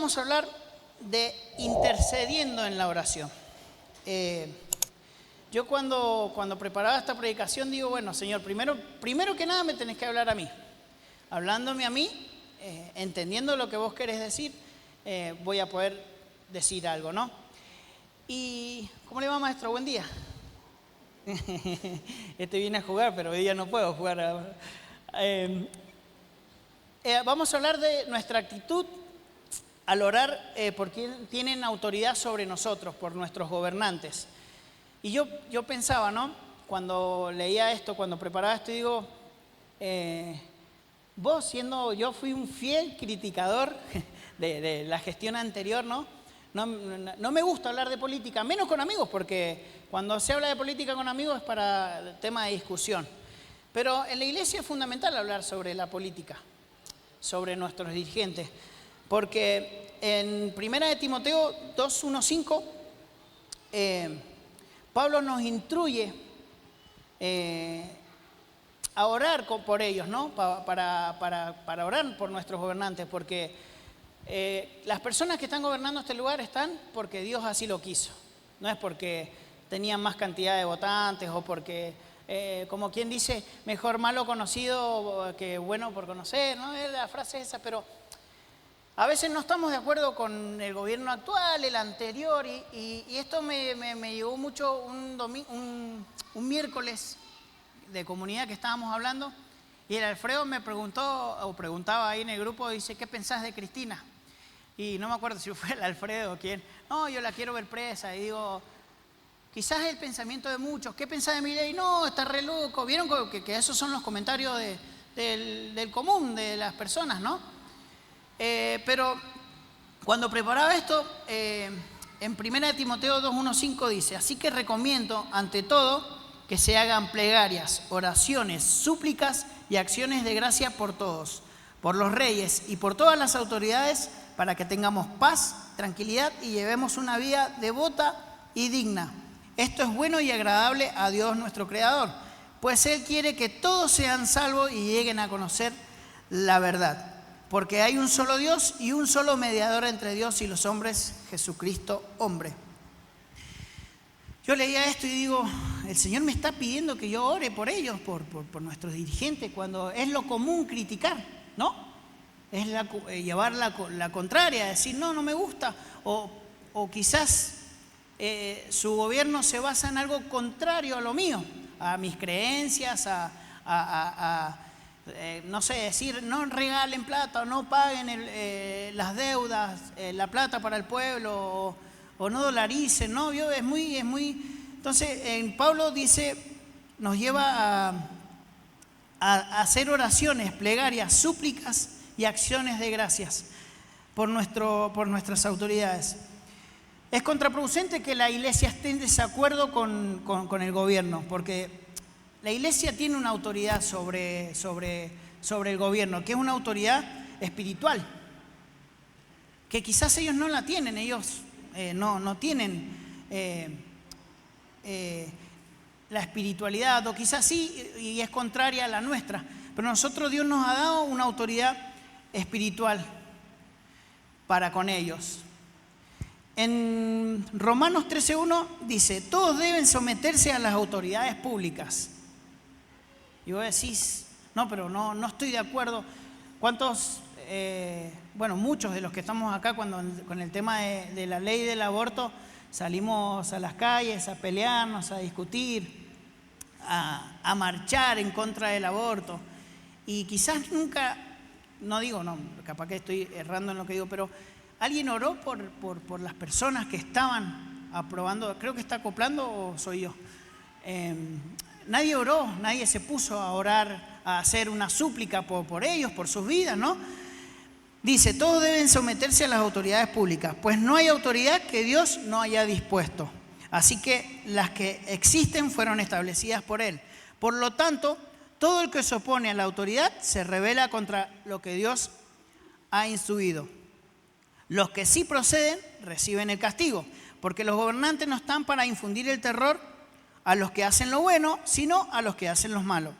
vamos a hablar de intercediendo en la oración. Yo cuando preparaba esta predicación digo, bueno, Señor, primero que nada me tenés que hablar a mí. Hablándome a mí, entendiendo lo que vos querés decir, voy a poder decir algo, ¿no? ¿Y cómo le va, maestro? Buen día. Viene a jugar, pero hoy día no puedo jugar. Vamos a hablar de nuestra actitud al orar por quien tienen autoridad sobre nosotros, por nuestros gobernantes. Y yo pensaba, ¿no? Cuando leía esto, cuando preparaba esto, digo, yo fui un fiel criticador de la gestión anterior, ¿no? No me gusta hablar de política, menos con amigos, porque cuando se habla de política con amigos es para tema de discusión. Pero en la iglesia es fundamental hablar sobre la política, sobre nuestros dirigentes, porque en 1 Timoteo 2:1-5, Pablo nos instruye a orar por ellos, ¿no? Para orar por nuestros gobernantes, porque las personas que están gobernando este lugar están porque Dios así lo quiso. No es porque tenían más cantidad de votantes o porque, como quien dice, mejor malo conocido que bueno por conocer, ¿no? Es la frase esa, pero a veces no estamos de acuerdo con el gobierno actual, el anterior, y esto me llegó mucho un miércoles de comunidad que estábamos hablando, y el Alfredo me preguntaba ahí en el grupo, dice, ¿qué pensás de Cristina? Y no me acuerdo si fue el Alfredo o quién. No, yo la quiero ver presa. Y digo, quizás es el pensamiento de muchos. ¿Qué pensás de Milei? No, está re loco. Vieron que esos son los comentarios del común, de las personas, ¿no? Pero cuando preparaba esto, en 1 Timoteo 2:1-5 dice, así que recomiendo ante todo que se hagan plegarias, oraciones, súplicas y acciones de gracia por todos, por los reyes y por todas las autoridades, para que tengamos paz, tranquilidad y llevemos una vida devota y digna. Esto es bueno y agradable a Dios nuestro Creador, pues Él quiere que todos sean salvos y lleguen a conocer la verdad. Porque hay un solo Dios y un solo mediador entre Dios y los hombres, Jesucristo, hombre. Yo leía esto y digo, el Señor me está pidiendo que yo ore por ellos, por nuestros dirigentes, cuando es lo común criticar, ¿no? Es llevar la contraria, decir, no me gusta, o quizás su gobierno se basa en algo contrario a lo mío, a mis creencias, no sé, decir, no regalen plata, o no paguen las deudas, la plata para el pueblo, o no dolaricen, ¿no? Es muy... Entonces, en Pablo dice, nos lleva a hacer oraciones, plegarias, súplicas y acciones de gracias por nuestras autoridades. Es contraproducente que la iglesia esté en desacuerdo con el gobierno, porque la iglesia tiene una autoridad sobre el gobierno, que es una autoridad espiritual, que quizás ellos no la tienen, ellos no tienen la espiritualidad, o quizás sí, y es contraria a la nuestra, pero nosotros, Dios nos ha dado una autoridad espiritual para con ellos. En Romanos 13:1 dice, todos deben someterse a las autoridades públicas. Y vos decís, no, pero no estoy de acuerdo. ¿Cuántos, muchos de los que estamos acá con el tema de la ley del aborto, salimos a las calles a pelearnos, a discutir, a marchar en contra del aborto? Y quizás nunca, capaz que estoy errando en lo que digo, pero ¿alguien oró por las personas que estaban aprobando? Creo que está acoplando o soy yo. Nadie oró, nadie se puso a orar, a hacer una súplica por ellos, por sus vidas, ¿no? Dice, todos deben someterse a las autoridades públicas, pues no hay autoridad que Dios no haya dispuesto. Así que las que existen fueron establecidas por Él. Por lo tanto, todo el que se opone a la autoridad se rebela contra lo que Dios ha instruido. Los que sí proceden reciben el castigo, porque los gobernantes no están para infundir el terror a los que hacen lo bueno, sino a los que hacen lo malo.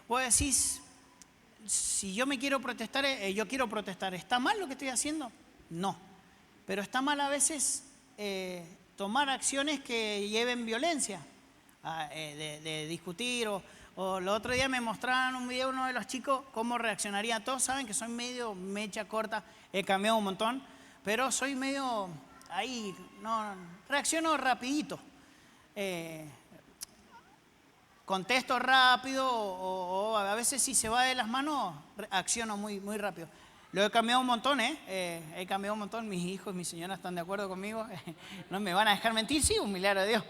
Vos decís, si yo me quiero protestar, yo quiero protestar. ¿Está mal lo que estoy haciendo? No. Pero está mal a veces tomar acciones que lleven violencia, de discutir. O el otro día me mostraron un video uno de los chicos cómo reaccionaría. Todos saben que soy medio mecha corta, he cambiado un montón, pero soy medio ahí, no reacciono rapidito. Contesto rápido o a veces si se va de las manos, acciono muy, muy rápido. Lo he cambiado un montón, he cambiado un montón. Mis hijos y mi señora están de acuerdo conmigo. No me van a dejar mentir, sí, un milagro de Dios.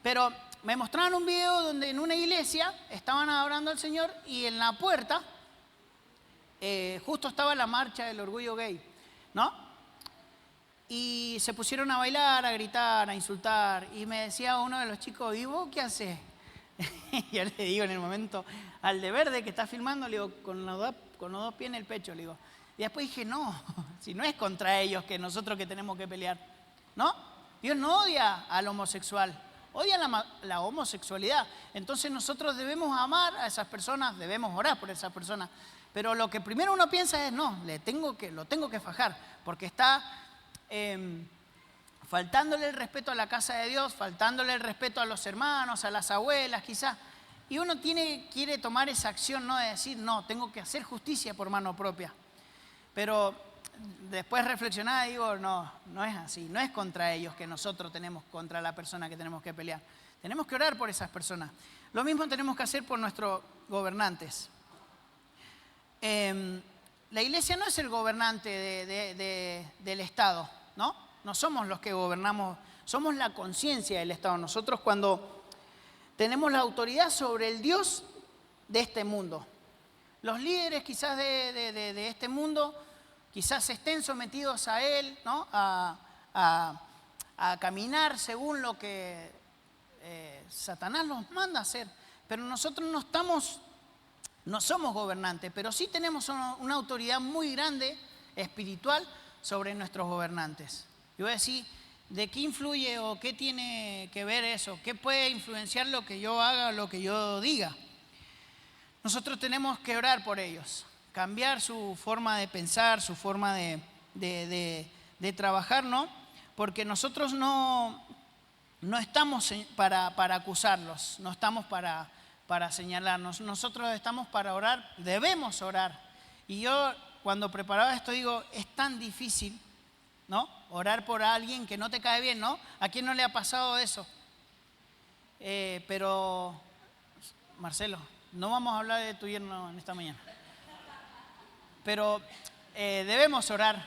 Pero me mostraron un video donde en una iglesia estaban adorando al Señor y en la puerta justo estaba la marcha del orgullo gay, ¿no? Y se pusieron a bailar, a gritar, a insultar. Y me decía uno de los chicos, ¿y vos qué haces? Yo le digo en el momento al de verde que está filmando, le digo, con los dos pies en el pecho, le digo. Y después dije, no, si no es contra ellos que nosotros que tenemos que pelear, ¿no? Dios no odia al homosexual, odia la homosexualidad. Entonces nosotros debemos amar a esas personas, debemos orar por esas personas. Pero lo que primero uno piensa es, no, lo tengo que fajar, porque está faltándole el respeto a la casa de Dios, faltándole el respeto a los hermanos, a las abuelas quizás. Y uno quiere tomar esa acción, no de decir, no, tengo que hacer justicia por mano propia. Pero después reflexionada digo, no es así, no es contra ellos que nosotros tenemos, contra la persona que tenemos que pelear. Tenemos que orar por esas personas. Lo mismo tenemos que hacer por nuestros gobernantes. La iglesia no es el gobernante del Estado, ¿no? No somos los que gobernamos, somos la conciencia del Estado. Nosotros cuando tenemos la autoridad sobre el Dios de este mundo. Los líderes quizás de este mundo, quizás estén sometidos a Él, ¿no? A caminar según lo que Satanás nos manda hacer. Pero nosotros no somos gobernantes, pero sí tenemos una autoridad muy grande, espiritual, sobre nuestros gobernantes. Yo voy a decir, ¿de qué influye o qué tiene que ver eso? ¿Qué puede influenciar lo que yo haga o lo que yo diga? Nosotros tenemos que orar por ellos, cambiar su forma de pensar, su forma de trabajar, ¿no? Porque nosotros no estamos para acusarlos, no estamos para señalarnos. Nosotros estamos para orar, debemos orar. Y yo cuando preparaba esto digo, es tan difícil, ¿no? Orar por alguien que no te cae bien, ¿no? ¿A quién no le ha pasado eso? Pero, Marcelo, no vamos a hablar de tu yerno en esta mañana. Pero debemos orar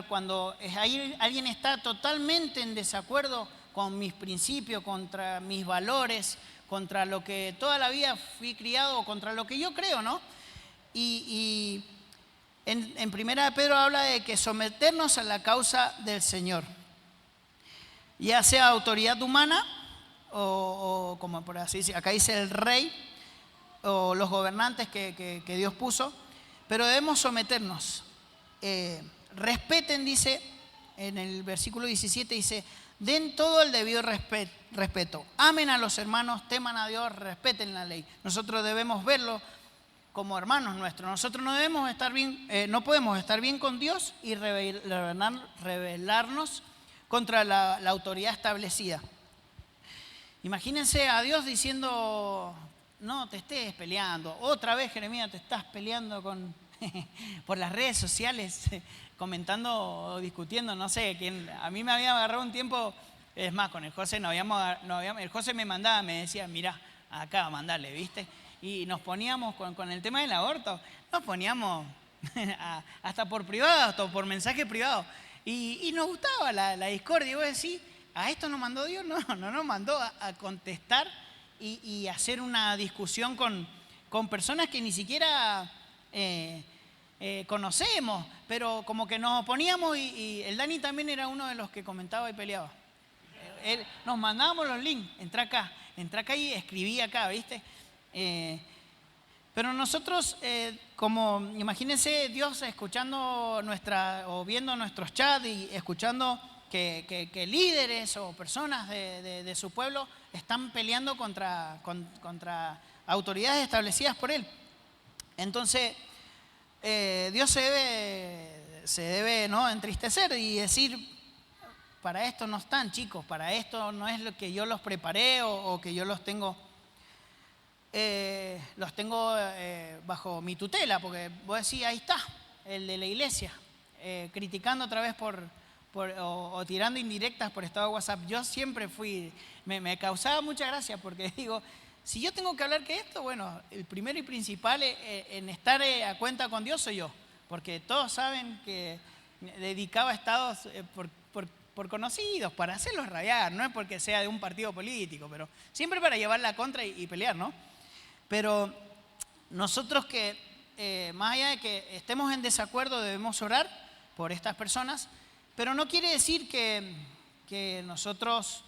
cuando alguien está totalmente en desacuerdo con mis principios, contra mis valores, contra lo que toda la vida fui criado, contra lo que yo creo, ¿no? Y en Primera de Pedro habla de que someternos a la causa del Señor, ya sea autoridad humana o como por así decir, acá dice el rey o los gobernantes que Dios puso, pero debemos someternos. Respeten, dice en el versículo 17, dice, den todo el debido respeto, amen a los hermanos, teman a Dios, respeten la ley. Nosotros debemos verlo como hermanos nuestros. Nosotros no debemos estar bien, no podemos estar bien con Dios y rebelarnos contra la autoridad establecida. Imagínense a Dios diciendo, no te estés peleando. Otra vez, Jeremías, te estás peleando por las redes sociales, comentando o discutiendo, no sé, a mí me había agarrado un tiempo, es más, con el José el José me mandaba, me decía, mira, acá mandale, ¿viste? Y nos poníamos con el tema del aborto, nos poníamos hasta por privado, hasta por mensaje privado. Y nos gustaba la discordia. Y vos decís, ¿a esto nos mandó Dios? No nos mandó a contestar y hacer una discusión con personas que ni siquiera conocemos, pero como que nos oponíamos y el Dani también era uno de los que comentaba y peleaba. Nos mandábamos los links, entra acá y escribí acá, ¿viste? Pero nosotros, como imagínense Dios escuchando o viendo nuestros chats y escuchando que líderes o personas de su pueblo están peleando contra autoridades establecidas por Él. Entonces, Dios se debe, ¿no?, entristecer y decir, para esto no están, chicos, para esto no es lo que yo los preparé o que yo los tengo bajo mi tutela, porque vos decís, ahí está, el de la iglesia, criticando otra vez o tirando indirectas por estado de WhatsApp. Yo siempre me causaba mucha gracia porque digo, si yo tengo que hablar que esto, bueno, el primero y principal en estar a cuenta con Dios soy yo, porque todos saben que dedicaba estados por conocidos, para hacerlos rabiar, no es porque sea de un partido político, pero siempre para llevar la contra y pelear, ¿no? Pero nosotros más allá de que estemos en desacuerdo, debemos orar por estas personas, pero no quiere decir que nosotros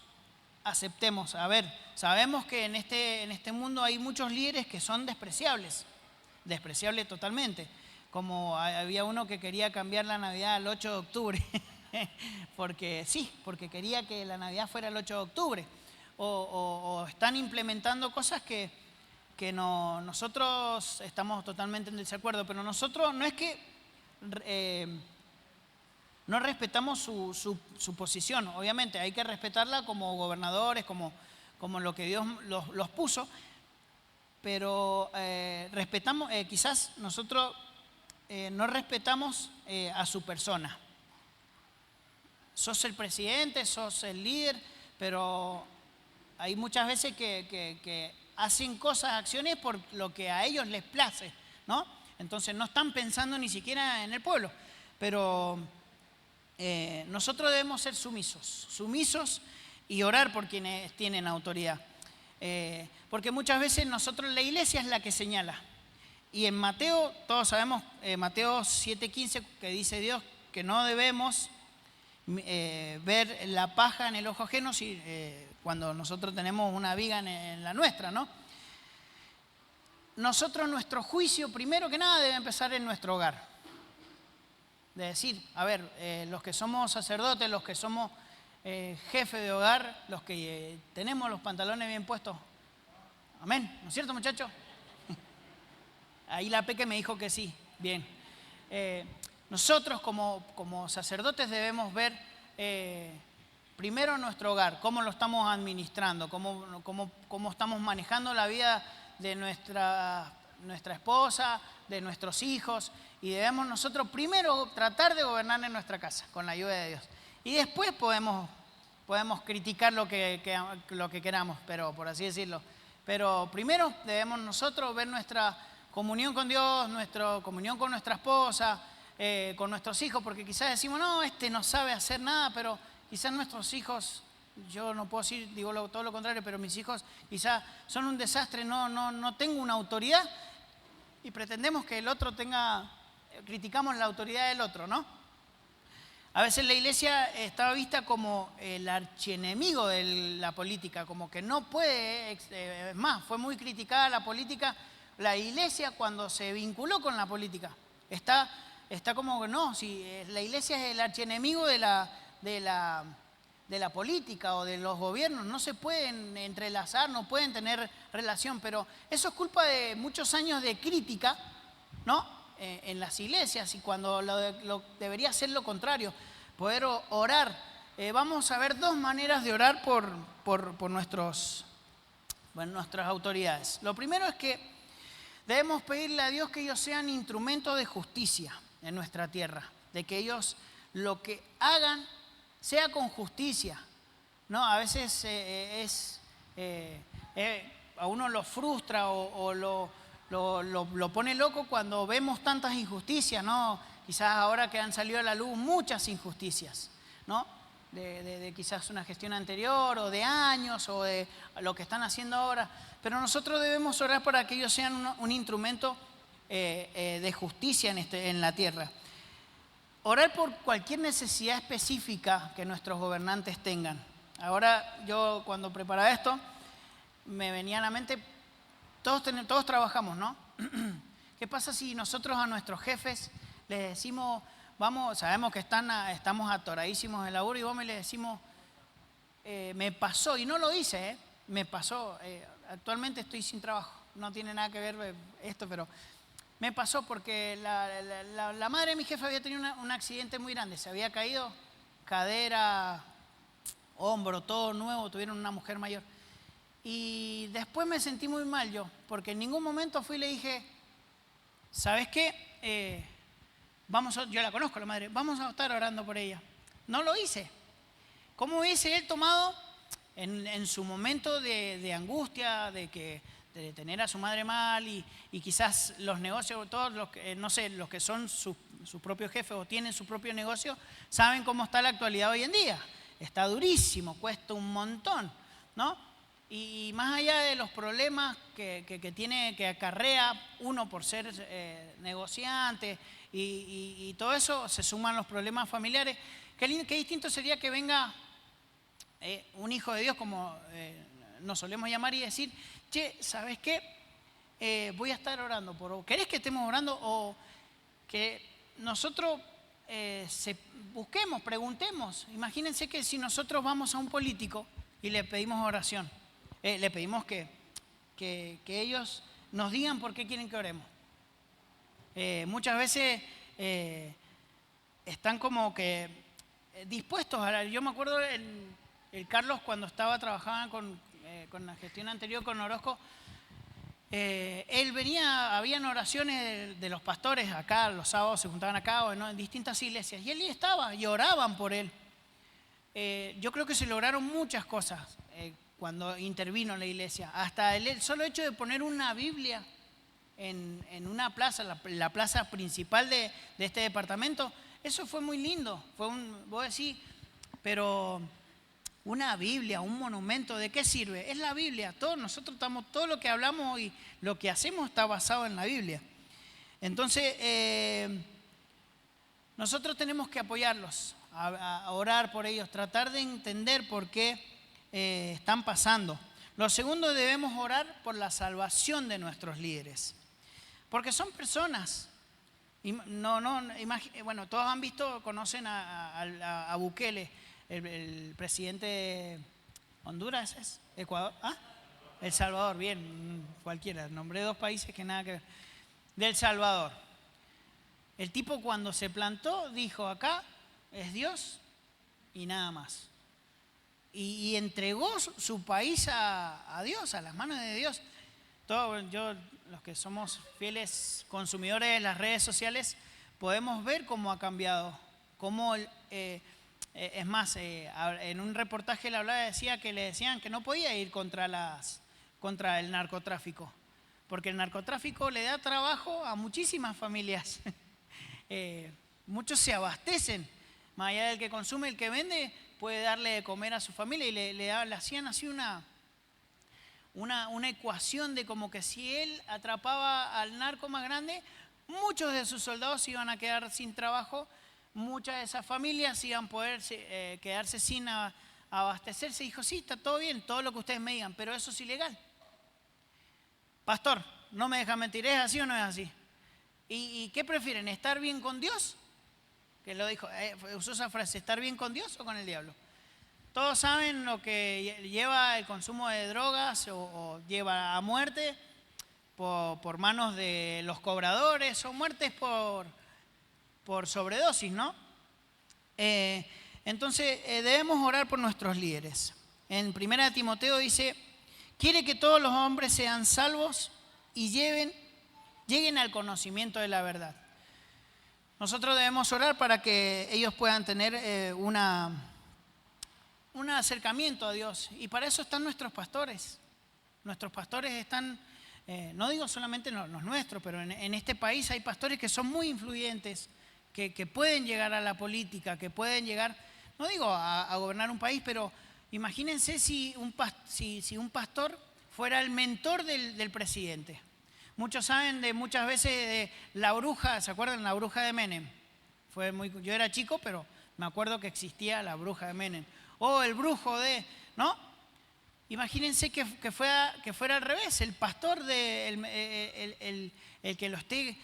aceptemos. A ver, sabemos que en este mundo hay muchos líderes que son despreciables totalmente, como había uno que quería cambiar la Navidad al 8 de octubre, porque quería que la Navidad fuera el 8 de octubre, o están implementando cosas que nosotros estamos totalmente en desacuerdo, pero nosotros no es que no respetamos su posición. Obviamente hay que respetarla como gobernadores, como lo que Dios los puso, pero respetamos, quizás nosotros no respetamos a su persona. Sos el presidente, sos el líder, pero hay muchas veces que hacen cosas, acciones por lo que a ellos les place, ¿no? Entonces no están pensando ni siquiera en el pueblo, pero nosotros debemos ser sumisos y orar por quienes tienen autoridad, porque muchas veces la iglesia es la que señala, y en Mateo, todos sabemos, Mateo 7:15, que dice Dios que no debemos ver la paja en el ojo ajeno cuando nosotros tenemos una viga en la nuestra, ¿no? Nuestro juicio, primero que nada, debe empezar en nuestro hogar. De decir, a ver, los que somos sacerdotes, los que somos jefes de hogar, los que tenemos los pantalones bien puestos. Amén, ¿no es cierto, muchachos? Ahí la Peque me dijo que sí, bien. Nosotros como sacerdotes debemos ver primero nuestro hogar, cómo lo estamos administrando, cómo estamos manejando la vida de nuestra esposa, de nuestros hijos, y debemos nosotros primero tratar de gobernar en nuestra casa con la ayuda de Dios. Y después podemos criticar lo que queramos, pero por así decirlo. Pero primero debemos nosotros ver nuestra comunión con Dios, nuestra comunión con nuestra esposa, con nuestros hijos, porque quizás decimos, no, no sabe hacer nada, pero quizás nuestros hijos, yo no puedo decir, digo todo lo contrario, pero mis hijos quizás son un desastre, no tengo una autoridad, y pretendemos que el otro criticamos la autoridad del otro, ¿no? A veces la iglesia estaba vista como el archienemigo de la política, como que no puede, es más, fue muy criticada la política, la iglesia cuando se vinculó con la política. Está como que no, si la iglesia es el archienemigo de la política o de los gobiernos, no se pueden entrelazar, no pueden tener relación, pero eso es culpa de muchos años de crítica, ¿no? En las iglesias, y cuando debería ser lo contrario, poder orar. Vamos a ver dos maneras de orar por nuestras autoridades. Lo primero es que debemos pedirle a Dios que ellos sean instrumentos de justicia en nuestra tierra, de que ellos lo que hagan sea con justicia, ¿no? A veces a uno lo frustra o lo pone loco cuando vemos tantas injusticias, ¿no? Quizás ahora que han salido a la luz muchas injusticias, ¿no? De quizás una gestión anterior o de años o de lo que están haciendo ahora. Pero nosotros debemos orar para que ellos sean un instrumento de justicia en la tierra. Orar por cualquier necesidad específica que nuestros gobernantes tengan. Ahora yo cuando preparaba esto me venía a la mente, todos trabajamos, ¿no? ¿Qué pasa si nosotros a nuestros jefes les decimos, sabemos que estamos atoradísimos de laburo, y vamos y les decimos, me pasó, y no lo dice, me pasó, actualmente estoy sin trabajo, no tiene nada que ver esto, pero me pasó porque la madre de mi jefe había tenido un accidente muy grande, se había caído, cadera, hombro, todo nuevo, tuvieron una mujer mayor. Y después me sentí muy mal yo, porque en ningún momento fui y le dije, ¿sabes qué? Yo la conozco, la madre, vamos a estar orando por ella. No lo hice. ¿Cómo hubiese él tomado en su momento de angustia, de tener a su madre mal y quizás los negocios, todos los que, no sé, los que son sus propios jefes o tienen su propio negocio, saben cómo está la actualidad hoy en día? Está durísimo, cuesta un montón, ¿no? Y más allá de los problemas que acarrea uno por ser negociante y todo eso, se suman los problemas familiares. Qué distinto sería que venga un hijo de Dios, como nos solemos llamar, y decir, che, ¿sabes qué? Voy a estar orando por vos. ¿Querés que estemos orando? O que nosotros busquemos, preguntemos. Imagínense que si nosotros vamos a un político y le pedimos oración, le pedimos que ellos nos digan por qué quieren que oremos. Muchas veces están como que dispuestos a orar. Yo me acuerdo el Carlos cuando trabajaba con la gestión anterior con Orozco, él venía, habían oraciones de los pastores acá, los sábados se juntaban acá o en distintas iglesias, y él estaba y oraban por él. Yo creo que se lograron muchas cosas cuando intervino en la iglesia. Hasta el solo hecho de poner una Biblia en una plaza, la plaza principal de este departamento, eso fue muy lindo. Vos decís, pero una Biblia, un monumento, ¿de qué sirve? Es la Biblia. Todo lo que hablamos y lo que hacemos está basado en la Biblia. Entonces, nosotros tenemos que apoyarlos, a orar por ellos, tratar de entender por qué están pasando. Lo segundo, debemos orar por la salvación de nuestros líderes, porque son personas. Bueno, todos han visto, conocen a Bukele, el presidente de Honduras, ¿es? Ecuador, El Salvador, bien, cualquiera, nombré dos países que nada que ver. Del Salvador. El tipo cuando se plantó dijo, acá es Dios y nada más. Y entregó su país a Dios, a las manos de Dios. Los que somos fieles consumidores de las redes sociales, podemos ver cómo ha cambiado. Cómo, es más, en un reportaje él hablaba, decía que le decían que no podía ir contra el narcotráfico, porque el narcotráfico le da trabajo a muchísimas familias. Muchos se abastecen, más allá del que consume, el que vende puede darle de comer a su familia, y le hacían así una ecuación de como que si él atrapaba al narco más grande, muchos de sus soldados iban a quedar sin trabajo, muchas de esas familias iban a poder quedarse sin abastecerse. Dijo, sí, está todo bien, todo lo que ustedes me digan, pero eso es ilegal. Pastor, no me deja mentir, ¿es así o no es así? ¿Y qué prefieren? ¿Estar bien con Dios? Que lo dijo, usó esa frase, ¿estar bien con Dios o con el diablo? Todos saben lo que lleva el consumo de drogas o lleva a muerte por manos de los cobradores o muertes por sobredosis, ¿no? Entonces debemos orar por nuestros líderes. En 1 Timoteo dice, quiere que todos los hombres sean salvos y lleguen al conocimiento de la verdad. Nosotros debemos orar para que ellos puedan tener un acercamiento a Dios, y para eso están nuestros pastores. Nuestros pastores están, no digo solamente los nuestros, pero en este país hay pastores que son muy influyentes, que pueden llegar a la política, que pueden llegar, no digo a gobernar un país, pero imagínense si un pastor fuera el mentor del presidente. Muchos saben muchas veces de la bruja, ¿se acuerdan? La bruja de Menem. Yo era chico, pero me acuerdo que existía la bruja de Menem. O el brujo ¿no? Imagínense que fuera al revés, el pastor, el que lo esté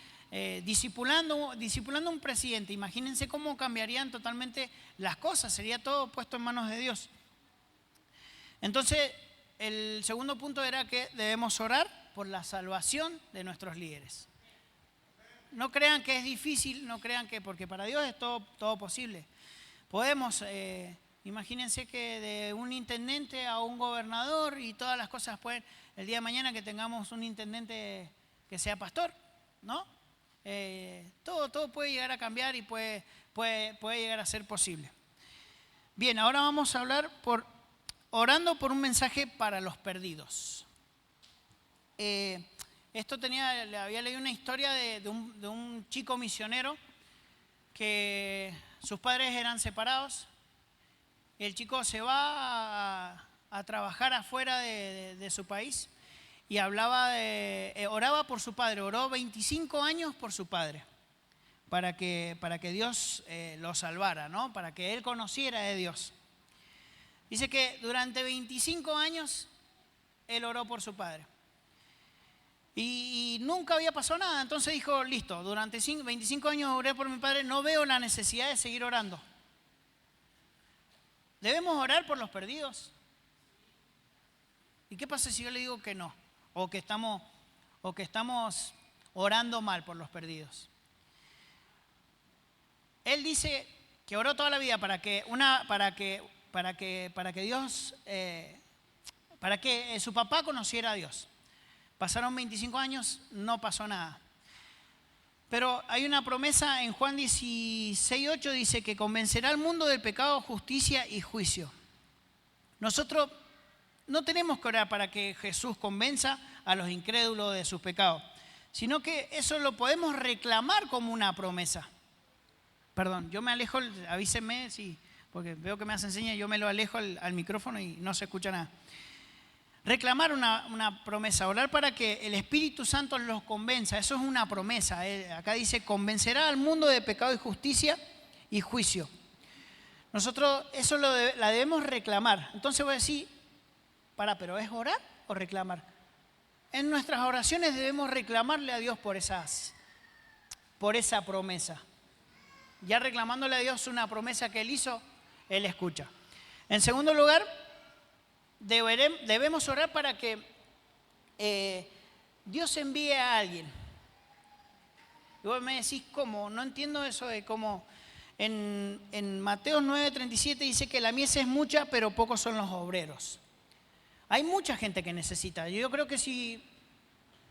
discipulando un presidente. Imagínense cómo cambiarían totalmente las cosas, sería todo puesto en manos de Dios. Entonces, el segundo punto era que debemos orar por la salvación de nuestros líderes. no crean que es difícil, no crean que, porque para Dios es todo posible. Podemos, imagínense que de un intendente a un gobernador y todas las cosas pueden, el día de mañana que tengamos un intendente que sea pastor, ¿no? Todo puede llegar a cambiar y puede llegar a ser posible. Bien, ahora vamos a hablar orando por un mensaje para los perdidos. Le había leído una historia de un chico misionero que sus padres eran separados. El chico se va a trabajar afuera de su país y oraba por su padre, oró 25 años por su padre, para que Dios lo salvara, ¿no? Para que él conociera de Dios. Dice que durante 25 años él oró por su padre. Y nunca había pasado nada, entonces dijo, listo, durante 25 años oré por mi padre, no veo la necesidad de seguir orando. ¿Debemos orar por los perdidos? ¿Y qué pasa si yo le digo que no? O que estamos orando mal por los perdidos. Él dice que oró toda la vida para que Dios, para que su papá conociera a Dios. Pasaron 25 años, no pasó nada. Pero hay una promesa en Juan 16:8, dice que convencerá al mundo del pecado, justicia y juicio. Nosotros no tenemos que orar para que Jesús convenza a los incrédulos de sus pecados, sino que eso lo podemos reclamar como una promesa. Perdón, yo me alejo, avísenme, porque veo que me hacen señas, yo me lo alejo al micrófono y no se escucha nada. Reclamar una promesa, orar para que el Espíritu Santo los convenza, eso es una promesa. Acá dice, convencerá al mundo de pecado y justicia y juicio. Nosotros eso la debemos reclamar. Entonces voy a decir, ¿pero es orar o reclamar? En nuestras oraciones debemos reclamarle a Dios por esa promesa. Ya reclamándole a Dios una promesa que Él hizo, Él escucha. En segundo lugar, debemos orar para que Dios envíe a alguien. Y vos me decís, ¿cómo? No entiendo eso de cómo. En Mateo 9:37 dice que la mies es mucha, pero pocos son los obreros. Hay mucha gente que necesita. Yo creo que si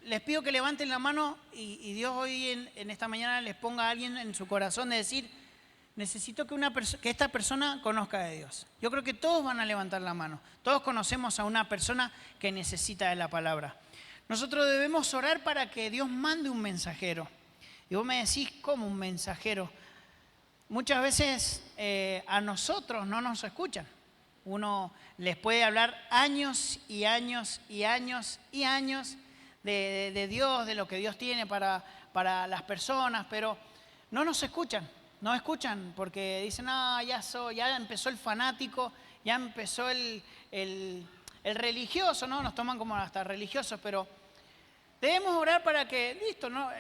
les pido que levanten la mano y Dios hoy en esta mañana les ponga a alguien en su corazón de decir, necesito que esta persona conozca de Dios. Yo creo que todos van a levantar la mano. Todos conocemos a una persona que necesita de la palabra. Nosotros debemos orar para que Dios mande un mensajero. Y vos me decís, ¿cómo un mensajero? Muchas veces a nosotros no nos escuchan. Uno les puede hablar años y años y años y años de Dios, de lo que Dios tiene para las personas, pero no nos escuchan. No escuchan porque dicen, ya empezó el fanático, ya empezó el religioso, ¿no? Nos toman como hasta religiosos, pero debemos orar para que, listo, ¿no?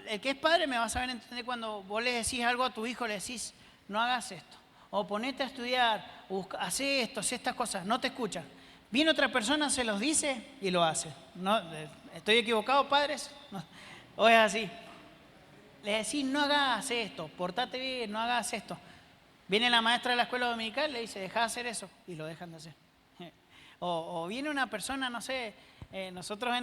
El que es padre me va a saber entender cuando vos le decís algo a tu hijo, le decís, no hagas esto, o ponete a estudiar, hace esto, hace estas cosas, no te escuchan. Viene otra persona, se los dice y lo hace. ¿No? ¿Estoy equivocado, padres? No. ¿O es así? Le decís, no hagas esto, portate bien, no hagas esto. Viene la maestra de la escuela dominical, le dice, deja de hacer eso, y lo dejan de hacer. O viene una persona, no sé, nosotros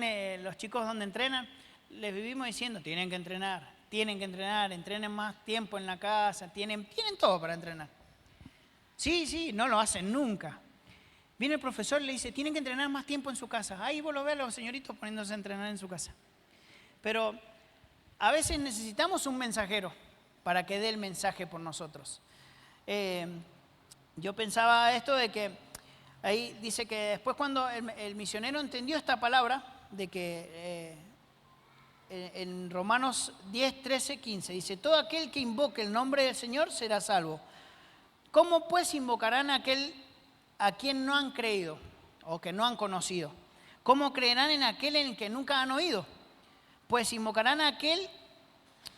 los chicos donde entrenan, les vivimos diciendo, tienen que entrenar, entrenen más tiempo en la casa, tienen todo para entrenar. Sí, no lo hacen nunca. Viene el profesor y le dice, tienen que entrenar más tiempo en su casa. Ahí vos lo ves a los señoritos poniéndose a entrenar en su casa. Pero a veces necesitamos un mensajero para que dé el mensaje por nosotros. Yo pensaba esto de que ahí dice que después cuando el misionero entendió esta palabra, de que en Romanos 10, 13, 15, dice, todo aquel que invoque el nombre del Señor será salvo. ¿Cómo pues invocarán a aquel a quien no han creído o que no han conocido? ¿Cómo creerán en aquel en el que nunca han oído? Pues invocarán a aquel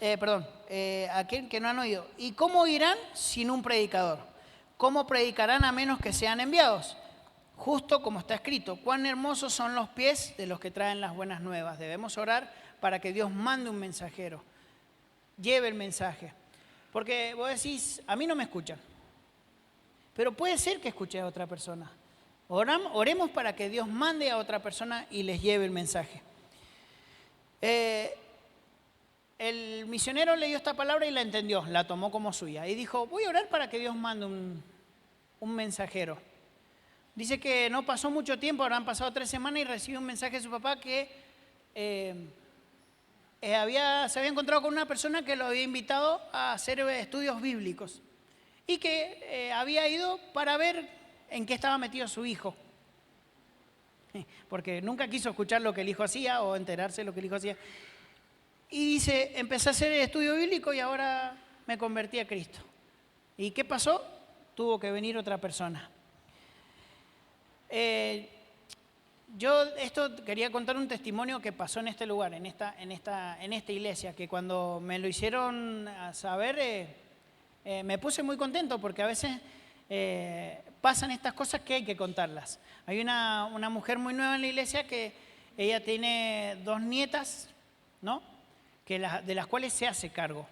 que no han oído. ¿Y cómo irán sin un predicador? ¿Cómo predicarán a menos que sean enviados? Justo como está escrito, cuán hermosos son los pies de los que traen las buenas nuevas. Debemos orar para que Dios mande un mensajero. lleve el mensaje. Porque vos decís, a mí no me escuchan, pero puede ser que escuche a otra persona. Oremos para que Dios mande a otra persona y les lleve el mensaje. El misionero leyó esta palabra y la entendió, la tomó como suya y dijo, voy a orar para que Dios mande un mensajero. Dice que no pasó mucho tiempo, habrán pasado 3 semanas y recibió un mensaje de su papá que se había encontrado con una persona que lo había invitado a hacer estudios bíblicos y que había ido para ver en qué estaba metido su hijo. Porque nunca quiso escuchar lo que el hijo hacía o enterarse de lo que el hijo hacía. Y dice, empecé a hacer el estudio bíblico y ahora me convertí a Cristo. ¿Y qué pasó? Tuvo que venir otra persona. Yo quería contar un testimonio que pasó en este lugar, en esta iglesia, que cuando me lo hicieron saber, me puse muy contento porque a veces pasan estas cosas que hay que contarlas. Hay una mujer muy nueva en la iglesia que ella tiene 2 nietas, ¿no? De las cuales se hace cargo,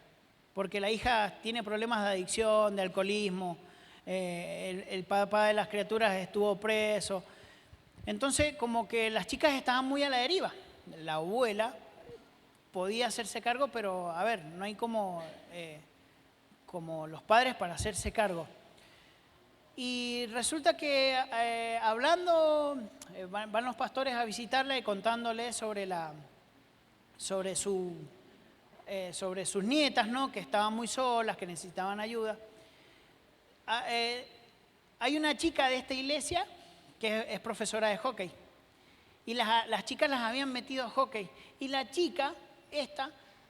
porque la hija tiene problemas de adicción, de alcoholismo, el papá de las criaturas estuvo preso. Entonces, como que las chicas estaban muy a la deriva. La abuela podía hacerse cargo, pero a ver, no hay como los padres para hacerse cargo. Y resulta que hablando, van los pastores a visitarla y contándole sobre sus nietas, ¿no? Que estaban muy solas, que necesitaban ayuda. Hay una chica de esta iglesia que es profesora de hockey y las chicas las habían metido a hockey y la chica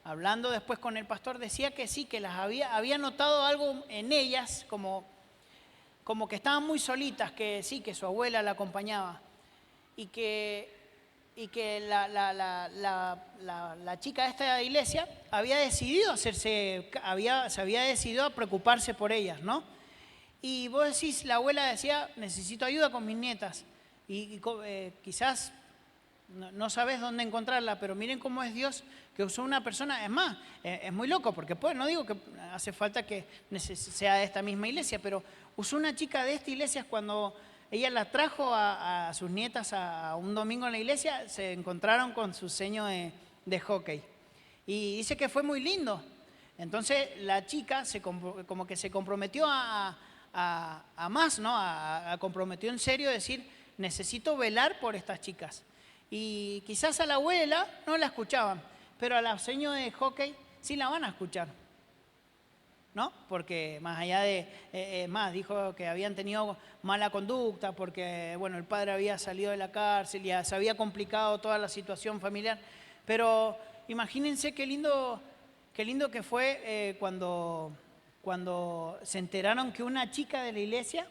hablando después con el pastor, decía que sí, que las había notado algo en ellas como que estaban muy solitas, que sí, que su abuela la acompañaba y que la chica de esta iglesia había decidido se había decidido a preocuparse por ellas, ¿no? Y vos decís, la abuela decía, necesito ayuda con mis nietas y quizás no sabes dónde encontrarla, pero miren cómo es Dios que usó una persona. Es más, es muy loco porque pues, no digo que hace falta que sea de esta misma iglesia, pero usó una chica de esta iglesia cuando ella la trajo a sus nietas a un domingo en la iglesia, se encontraron con su seño de hockey. Y dice que fue muy lindo. Entonces la chica como que se comprometió a más, ¿no? Comprometió en serio decir, necesito velar por estas chicas. Y quizás a la abuela no la escuchaban, pero a la señora de hockey sí la van a escuchar, ¿no? Porque más allá dijo que habían tenido mala conducta, porque, bueno, el padre había salido de la cárcel, ya se había complicado toda la situación familiar. Pero imagínense qué lindo que fue cuando se enteraron que una chica de la iglesia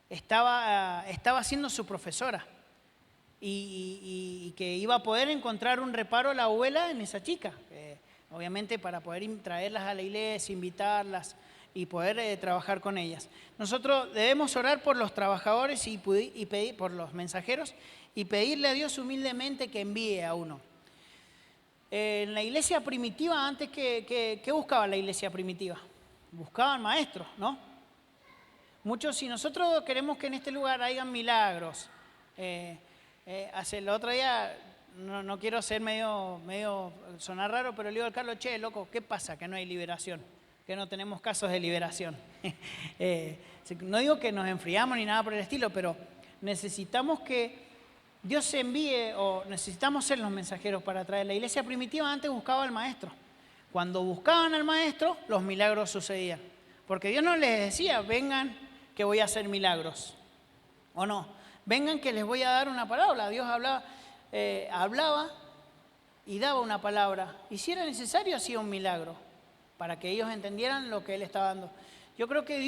estaba siendo su profesora. Y que iba a poder encontrar un reparo la abuela en esa chica, obviamente para poder traerlas a la iglesia, invitarlas y poder trabajar con ellas. Nosotros debemos orar por los trabajadores y pedir por los mensajeros y pedirle a Dios humildemente que envíe a uno. En la iglesia primitiva, antes, ¿qué buscaba la iglesia primitiva? Buscaban maestros, ¿no? Si nosotros queremos que en este lugar hayan milagros, hace el otro día, no quiero ser medio sonar raro, pero le digo al Carlos, che, loco, ¿qué pasa que no hay liberación? Que no tenemos casos de liberación. No digo que nos enfriamos ni nada por el estilo, pero necesitamos que Dios se envíe o necesitamos ser los mensajeros para traer. La iglesia primitiva antes buscaba al maestro. Cuando buscaban al maestro, los milagros sucedían. Porque Dios no les decía, vengan que voy a hacer milagros. ¿O no? Vengan que les voy a dar una palabra. Dios hablaba y daba una palabra. Y si era necesario, hacía un milagro para que ellos entendieran lo que Él estaba dando. Yo creo que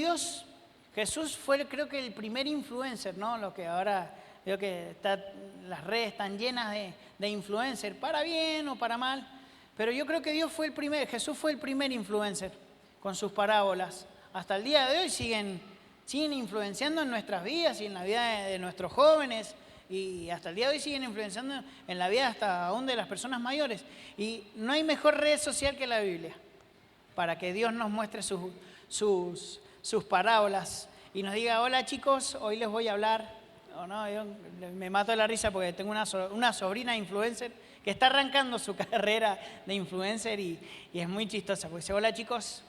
Jesús fue el primer influencer, ¿no? Lo que ahora veo que las redes están llenas de influencers, para bien o para mal. Pero yo creo que Jesús fue el primer influencer con sus parábolas. Hasta el día de hoy siguen influenciando en nuestras vidas y en la vida de nuestros jóvenes. Y hasta el día de hoy siguen influenciando en la vida hasta aún de las personas mayores. Y no hay mejor red social que la Biblia para que Dios nos muestre sus parábolas y nos diga, hola chicos, hoy les voy a hablar. Oh, no, yo me mato de la risa porque tengo una sobrina influencer que está arrancando su carrera de influencer y es muy chistosa. Porque dice, hola chicos,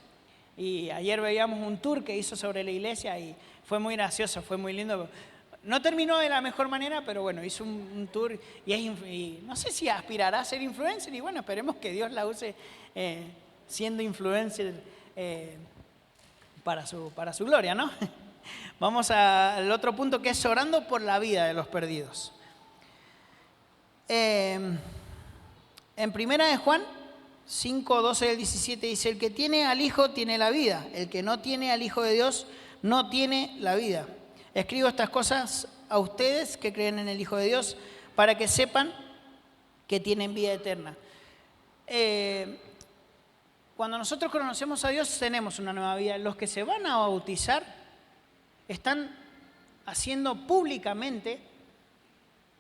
y ayer veíamos un tour que hizo sobre la iglesia y fue muy gracioso, fue muy lindo. No terminó de la mejor manera, pero bueno, hizo un tour y no sé si aspirará a ser influencer y bueno, esperemos que Dios la use siendo influencer para su gloria, ¿no? Vamos al otro punto que es orando por la vida de los perdidos. En primera de Juan 5, 12 al 17 dice, el que tiene al Hijo tiene la vida, el que no tiene al Hijo de Dios no tiene la vida. Escribo estas cosas a ustedes que creen en el Hijo de Dios para que sepan que tienen vida eterna. Cuando nosotros conocemos a Dios tenemos una nueva vida. Los que se van a bautizar están haciendo públicamente,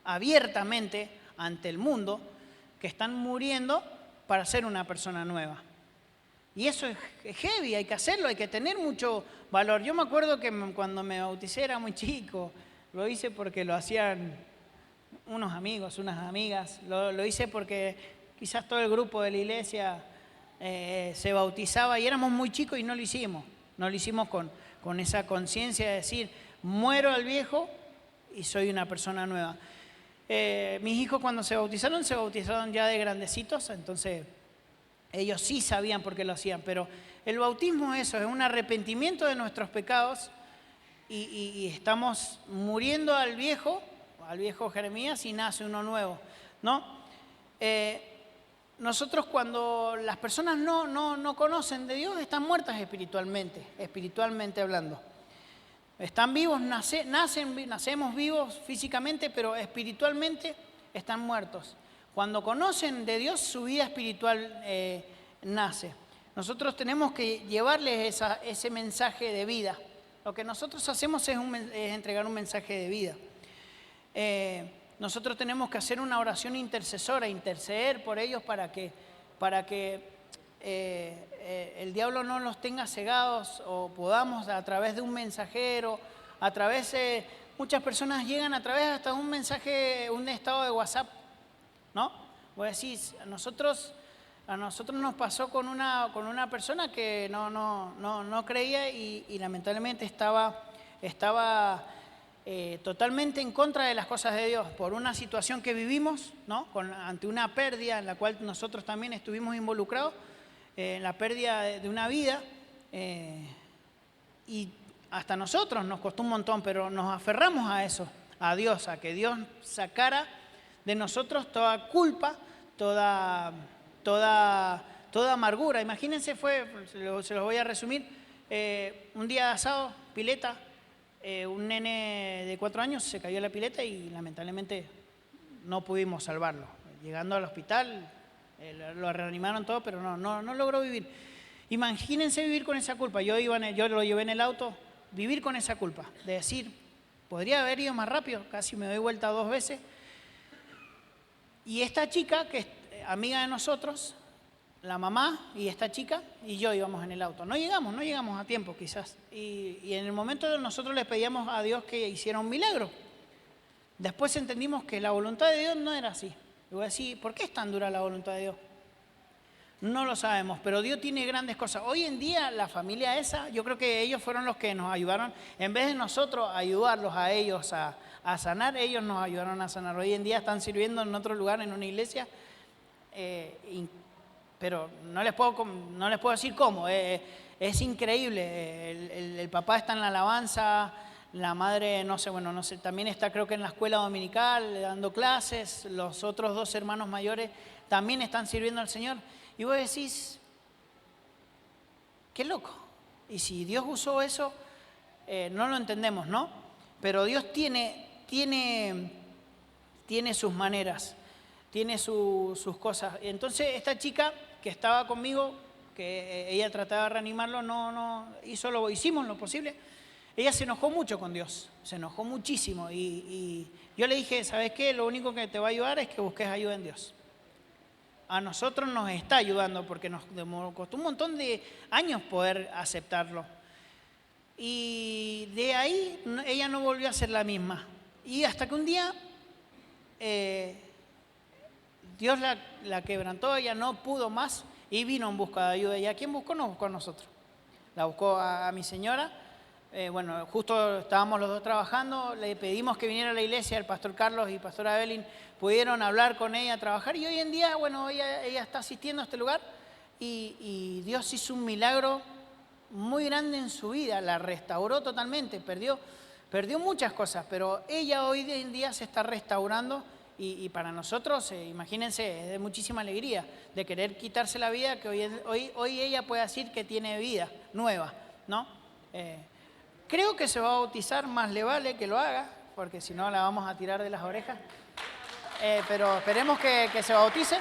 abiertamente ante el mundo, que están muriendo para ser una persona nueva. Y eso es heavy, hay que hacerlo, hay que tener mucho valor. Yo me acuerdo que cuando me bauticé era muy chico, lo hice porque lo hacían unos amigos, unas amigas, lo hice porque quizás todo el grupo de la iglesia se bautizaba y éramos muy chicos y no lo hicimos con esa conciencia de decir, muero al viejo y soy una persona nueva. Mis hijos cuando se bautizaron ya de grandecitos, entonces ellos sí sabían por qué lo hacían, pero el bautismo es un arrepentimiento de nuestros pecados y estamos muriendo al viejo Jeremías y nace uno nuevo, ¿no? Nosotros cuando las personas no conocen de Dios están muertas espiritualmente hablando. Están vivos, nacemos vivos físicamente, pero espiritualmente están muertos. Cuando conocen de Dios, su vida espiritual nace. Nosotros tenemos que llevarles ese mensaje de vida. Lo que nosotros hacemos es entregar un mensaje de vida. Nosotros tenemos que hacer una oración intercesora, interceder por ellos para que el diablo no los tenga cegados o podamos a través de un mensajero, muchas personas llegan a través hasta un mensaje, un estado de WhatsApp, ¿no? Voy a decir, a nosotros nos pasó con una persona que no creía y lamentablemente estaba totalmente en contra de las cosas de Dios por una situación que vivimos, ¿no? Ante una pérdida en la cual nosotros también estuvimos involucrados, en la pérdida de una vida, y hasta nosotros nos costó un montón, pero nos aferramos a eso, a Dios, a que Dios sacara de nosotros toda culpa, toda amargura. Imagínense, se los voy a resumir, un día de asado, pileta, un nene de 4 años se cayó en la pileta y lamentablemente no pudimos salvarlo. Llegando al hospital, lo reanimaron todo, pero no logró vivir. Imagínense vivir con esa culpa. Yo lo llevé en el auto, vivir con esa culpa, de decir, podría haber ido más rápido, casi me doy vuelta 2 veces. Y esta chica, que es amiga de nosotros, la mamá y esta chica y yo íbamos en el auto. No llegamos a tiempo quizás. Y en el momento nosotros le pedíamos a Dios que hiciera un milagro. Después entendimos que la voluntad de Dios no era así. Y voy a decir, ¿por qué es tan dura la voluntad de Dios? No lo sabemos, pero Dios tiene grandes cosas. Hoy en día la familia esa, yo creo que ellos fueron los que nos ayudaron. En vez de nosotros ayudarlos a ellos a sanar, ellos nos ayudaron a sanar. Hoy en día están sirviendo en otro lugar, en una iglesia, pero no les puedo decir cómo. Es increíble. El papá está en la alabanza, la madre, no sé, también está creo que en la escuela dominical dando clases. Los otros 2 hermanos mayores también están sirviendo al Señor. Y vos decís, qué loco. Y si Dios usó eso, no lo entendemos, ¿no? Pero Dios tiene sus maneras, tiene sus cosas. Entonces esta chica que estaba conmigo, que ella trataba de reanimarlo, hicimos lo posible. ella se enojó mucho con Dios, se enojó muchísimo. Y yo le dije, ¿sabes qué? Lo único que te va a ayudar es que busques ayuda en Dios. A nosotros nos está ayudando porque nos costó un montón de años poder aceptarlo. Y de ahí ella no volvió a ser la misma. Y hasta que un día Dios la quebrantó, ella no pudo más y vino en busca de ayuda. ¿Y a quién buscó? Nos buscó a nosotros. La buscó a mi señora. Bueno, justo estábamos los dos trabajando, le pedimos que viniera a la iglesia, el pastor Carlos y pastora Evelyn pudieron hablar con ella, trabajar, y hoy en día, bueno, ella está asistiendo a este lugar y Dios hizo un milagro muy grande en su vida, la restauró totalmente, perdió muchas cosas, pero ella hoy en día se está restaurando y para nosotros, imagínense, es de muchísima alegría, de querer quitarse la vida, que hoy ella puede decir que tiene vida nueva, ¿no? Creo que se va a bautizar, más le vale que lo haga, porque si no la vamos a tirar de las orejas. Pero esperemos que se bautice.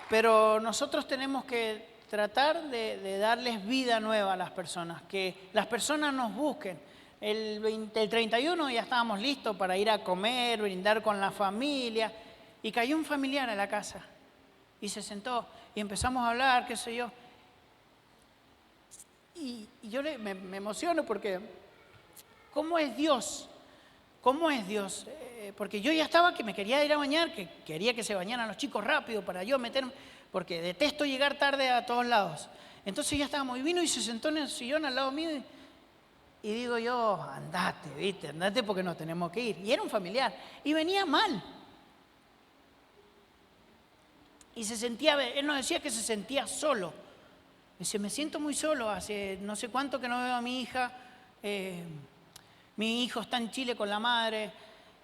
Pero nosotros tenemos que tratar de darles vida nueva a las personas, que las personas nos busquen. El 31 ya estábamos listos para ir a comer, brindar con la familia, y cayó un familiar a la casa y se sentó y empezamos a hablar, qué sé yo. Y yo me emociono porque, ¿cómo es Dios? ¿Cómo es Dios? Porque yo ya estaba que me quería ir a bañar, que quería que se bañaran los chicos rápido para yo meterme, porque detesto llegar tarde a todos lados. Entonces ya estábamos, y vino y se sentó en el sillón al lado mío y digo yo, andate, ¿viste? Andate porque nos tenemos que ir. Y era un familiar, y venía mal. Y él nos decía que se sentía solo. Dice, me siento muy solo, hace no sé cuánto que no veo a mi hija, mi hijo está en Chile con la madre,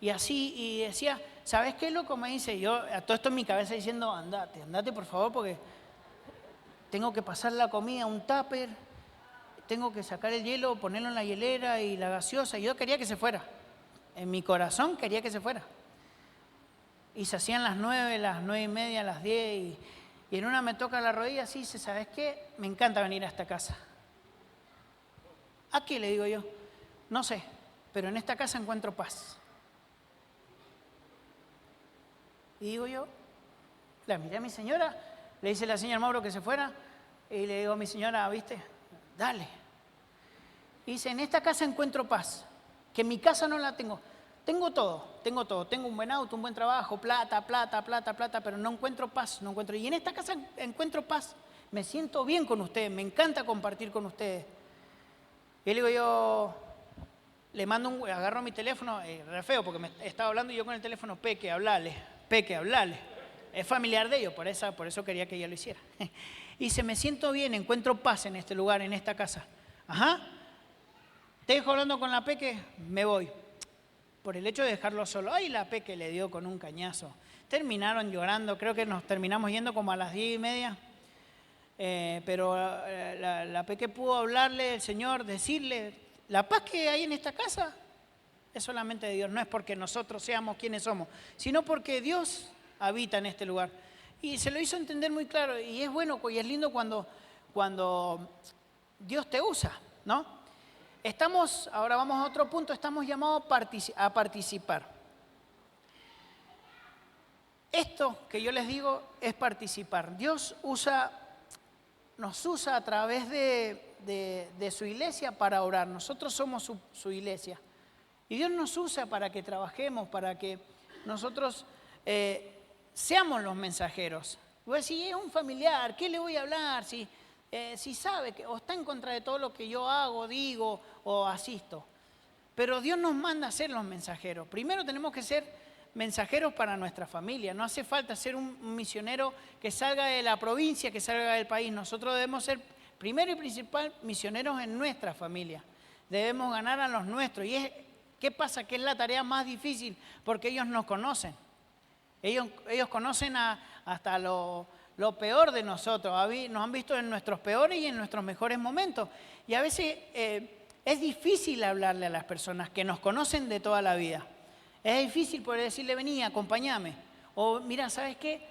y así, y decía, ¿sabes qué, loco? Me dice, yo a todo esto en mi cabeza diciendo, andate por favor, porque tengo que pasar la comida a un tupper, tengo que sacar el hielo, ponerlo en la hielera y la gaseosa, y yo quería que se fuera, en mi corazón quería que se fuera. Y se hacían las 9, las 9:30, las 10, y en una me toca la rodilla así y dice, ¿sabes qué? Me encanta venir a esta casa. ¿A qué? Le digo yo. No sé, pero en esta casa encuentro paz. Y digo yo, la miré a mi señora, le dice la señora Mauro que se fuera, y le digo a mi señora, ¿viste? Dale. Y dice, en esta casa encuentro paz, que en mi casa no la tengo. Tengo todo, tengo un buen auto, un buen trabajo, plata, pero no encuentro paz, no encuentro. Y en esta casa encuentro paz, me siento bien con ustedes, me encanta compartir con ustedes. Y le digo yo, agarro mi teléfono, re feo porque me estaba hablando y yo con el teléfono, Peque, hablale. Es familiar de ellos, por eso quería que ella lo hiciera. Y dice, me siento bien, encuentro paz en este lugar, en esta casa. Ajá, te dejo hablando con la Peque, me voy. Por el hecho de dejarlo solo. Ay, la Peque le dio con un cañazo. Terminaron llorando, creo que nos terminamos yendo como a las 10:30. Pero la Peque pudo hablarle del Señor, decirle, la paz que hay en esta casa es solamente de Dios. No es porque nosotros seamos quienes somos, sino porque Dios habita en este lugar. Y se lo hizo entender muy claro. Y es bueno y es lindo cuando Dios te usa, ¿no? Ahora vamos a otro punto, estamos llamados a participar. Esto que yo les digo es participar. Dios nos usa a través de su iglesia para orar. Nosotros somos su iglesia. Y Dios nos usa para que trabajemos, para que nosotros seamos los mensajeros. Voy a decir, es un familiar, ¿qué le voy a hablar? Si sabe que o está en contra de todo lo que yo hago, digo o asisto. Pero Dios nos manda a ser los mensajeros. Primero tenemos que ser mensajeros para nuestra familia. No hace falta ser un misionero que salga de la provincia, que salga del país. Nosotros debemos ser primero y principal misioneros en nuestra familia. Debemos ganar a los nuestros. ¿Qué pasa? Que es la tarea más difícil porque ellos nos conocen. Ellos conocen hasta lo peor de nosotros, nos han visto en nuestros peores y en nuestros mejores momentos. Y a veces es difícil hablarle a las personas que nos conocen de toda la vida. Es difícil poder decirle, vení, acompáñame. O mira, ¿sabes qué?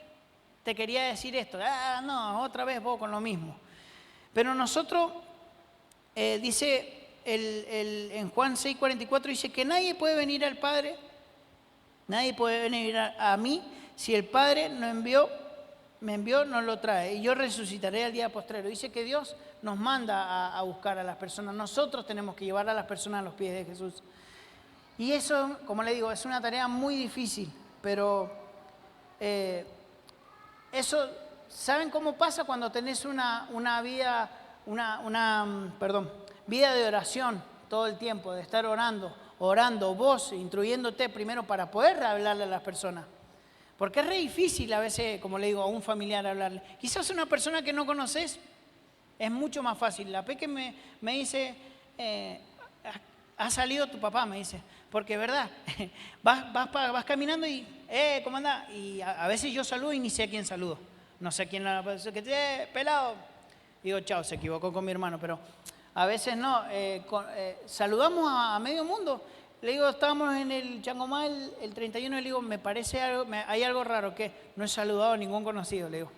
Te quería decir esto. No, otra vez vos con lo mismo. Pero nosotros, dice en Juan 6:44, dice que nadie puede venir al Padre, nadie puede venir a mí si el Padre me envió, no lo trae. Y yo resucitaré al día postrero. Dice que Dios nos manda a buscar a las personas. Nosotros tenemos que llevar a las personas a los pies de Jesús. Y eso, como le digo, es una tarea muy difícil. Pero eso, ¿saben cómo pasa cuando tenés una vida, vida de oración todo el tiempo, de estar orando vos, instruyéndote primero para poder hablarle a las personas? Porque es re difícil a veces, como le digo, a un familiar hablarle. Quizás una persona que no conoces es mucho más fácil. La Peque me dice, ha salido tu papá, me dice. Porque, ¿verdad? vas caminando y, ¿cómo andás? Y a veces yo saludo y ni sé a quién saludo. No sé a quién la persona que te pelado. Digo, chao, se equivocó con mi hermano. Pero a veces no. Saludamos a medio mundo. Le digo, estábamos en el Changomá el 31 y le digo, me parece algo, hay algo raro que no he saludado a ningún conocido, le digo.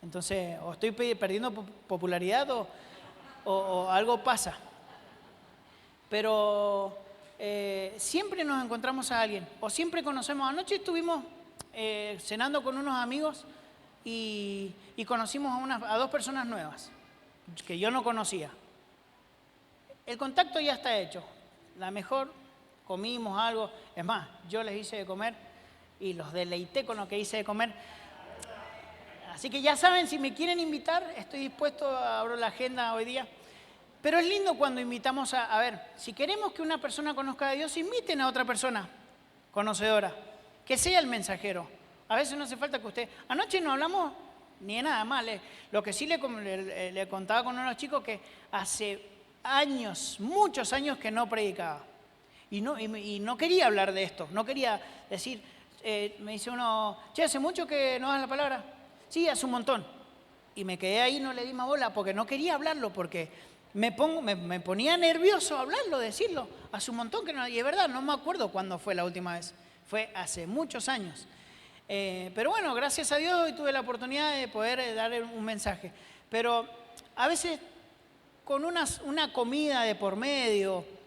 Entonces, o estoy perdiendo popularidad o algo pasa. Pero siempre nos encontramos a alguien, o siempre conocemos. Anoche estuvimos cenando con unos amigos y conocimos a 2 personas nuevas que yo no conocía. El contacto ya está hecho. La mejor, comimos algo. Es más, yo les hice de comer y los deleité con lo que hice de comer. Así que ya saben, si me quieren invitar, estoy dispuesto, abro la agenda hoy día. Pero es lindo cuando invitamos a ver, si queremos que una persona conozca a Dios, inviten a otra persona conocedora, que sea el mensajero. A veces no hace falta que usted... Anoche no hablamos ni de nada más. Lo que sí le contaba con unos chicos que hace años, muchos años que no predicaba. Y no quería hablar de esto, no quería decir, me dice uno, che, ¿hace mucho que no das la palabra? Sí, hace un montón. Y me quedé ahí, no le di más bola, porque no quería hablarlo, porque me ponía nervioso hablarlo, decirlo. Hace un montón que no, y es verdad, no me acuerdo cuándo fue la última vez, fue hace muchos años. Pero bueno, gracias a Dios hoy tuve la oportunidad de poder dar un mensaje. Pero a veces con una comida de por medio,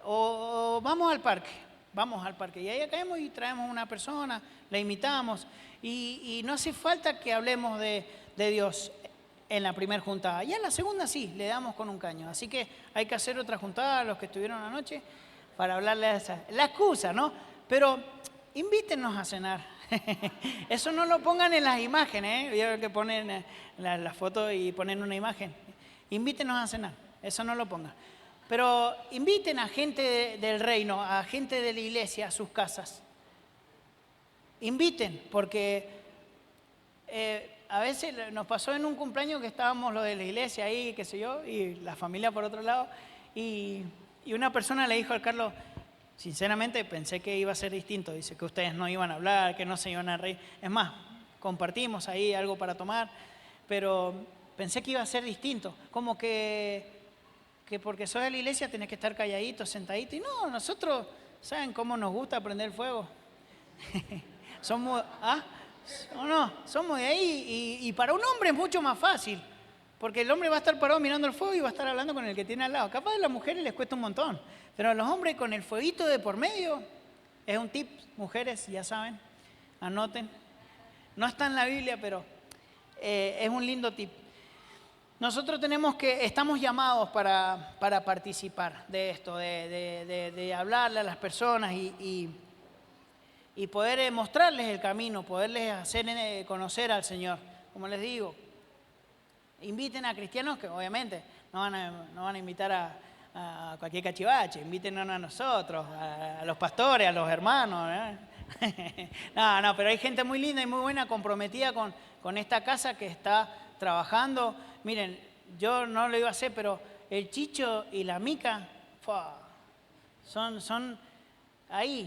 o vamos al parque y ahí caemos y traemos una persona, la invitamos y no hace falta que hablemos de Dios en la primera juntada. Ya en la segunda sí, le damos con un caño. Así que hay que hacer otra juntada a los que estuvieron anoche para hablarle a esa. La excusa, ¿no? Pero invítennos a cenar. Eso no lo pongan en las imágenes, ¿eh? Yo que ponen la foto y ponen una imagen. Invítennos a cenar, eso no lo pongan. Pero inviten a gente del reino, a gente de la iglesia a sus casas. Inviten, porque a veces nos pasó en un cumpleaños que estábamos los de la iglesia ahí, qué sé yo, y la familia por otro lado, y una persona le dijo al Carlos, sinceramente pensé que iba a ser distinto, dice que ustedes no iban a hablar, que no se iban a reír. Es más, compartimos ahí algo para tomar, pero pensé que iba a ser distinto, como que porque sos de la iglesia tenés que estar calladito, sentadito. Y no, nosotros, ¿saben cómo nos gusta prender fuego? Somos de ahí. Y para un hombre es mucho más fácil, porque el hombre va a estar parado mirando el fuego y va a estar hablando con el que tiene al lado. Capaz a las mujeres les cuesta un montón, pero a los hombres con el fueguito de por medio, es un tip, mujeres, ya saben, anoten. No está en la Biblia, pero es un lindo tip. Nosotros estamos llamados para participar de esto, de hablarle a las personas y poder mostrarles el camino, poderles hacer conocer al Señor. Como les digo, inviten a cristianos que obviamente no van a invitar a cualquier cachivache, invítenos a nosotros, a los pastores, a los hermanos, ¿eh? No, pero hay gente muy linda y muy buena, comprometida con esta casa que está trabajando. Miren, yo no lo iba a hacer, pero el Chicho y la Mica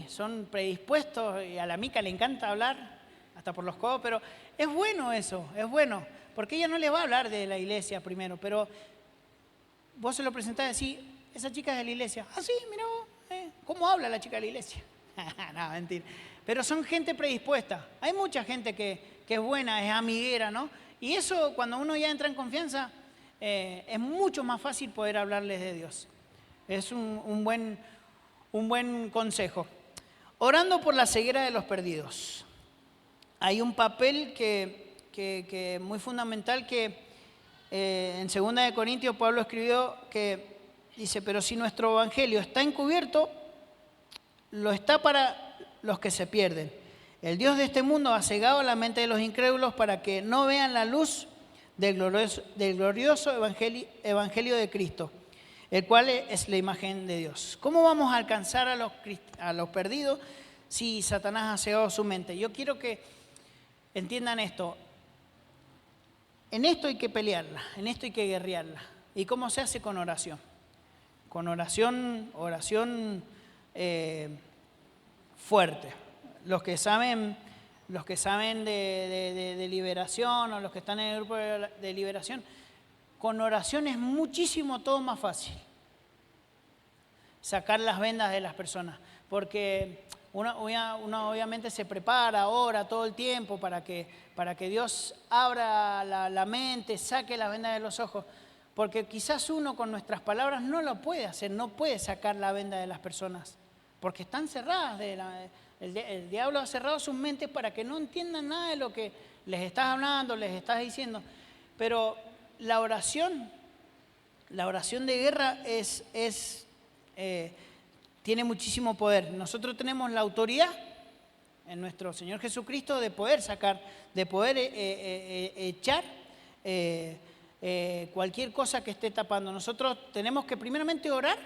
son predispuestos, y a la Mica le encanta hablar, hasta por los codos, pero es bueno eso, es bueno, porque ella no le va a hablar de la iglesia primero, pero vos se lo presentás y decís, esa chica es de la iglesia. Ah, sí, mira vos, ¿cómo habla la chica de la iglesia? No, mentira. Pero son gente predispuesta. Hay mucha gente que es buena, es amiguera, ¿no? Y eso, cuando uno ya entra en confianza, es mucho más fácil poder hablarles de Dios. Es un buen consejo. Orando por la ceguera de los perdidos. Hay un papel que muy fundamental que en 2 de Corintios Pablo escribió que dice, pero si nuestro evangelio está encubierto, lo está para los que se pierden. El Dios de este mundo ha cegado la mente de los incrédulos para que no vean la luz del glorioso evangelio de Cristo, el cual es la imagen de Dios. ¿Cómo vamos a alcanzar a los perdidos si Satanás ha cegado su mente? Yo quiero que entiendan esto. En esto hay que pelearla, en esto hay que guerrearla. ¿Y cómo se hace? Con oración. Con oración fuerte. Los que saben de liberación o los que están en el grupo de liberación, con oración es muchísimo todo más fácil. Sacar las vendas de las personas, porque uno obviamente se prepara, ora todo el tiempo para que Dios abra la mente, saque las vendas de los ojos, porque quizás uno con nuestras palabras no lo puede hacer, no puede sacar la venda de las personas, porque están cerradas, el diablo ha cerrado sus mentes para que no entiendan nada de lo que les estás hablando, les estás diciendo, pero la oración de guerra tiene muchísimo poder. Nosotros tenemos la autoridad en nuestro Señor Jesucristo de poder sacar, de poder echar cualquier cosa que esté tapando. Nosotros tenemos que primeramente orar,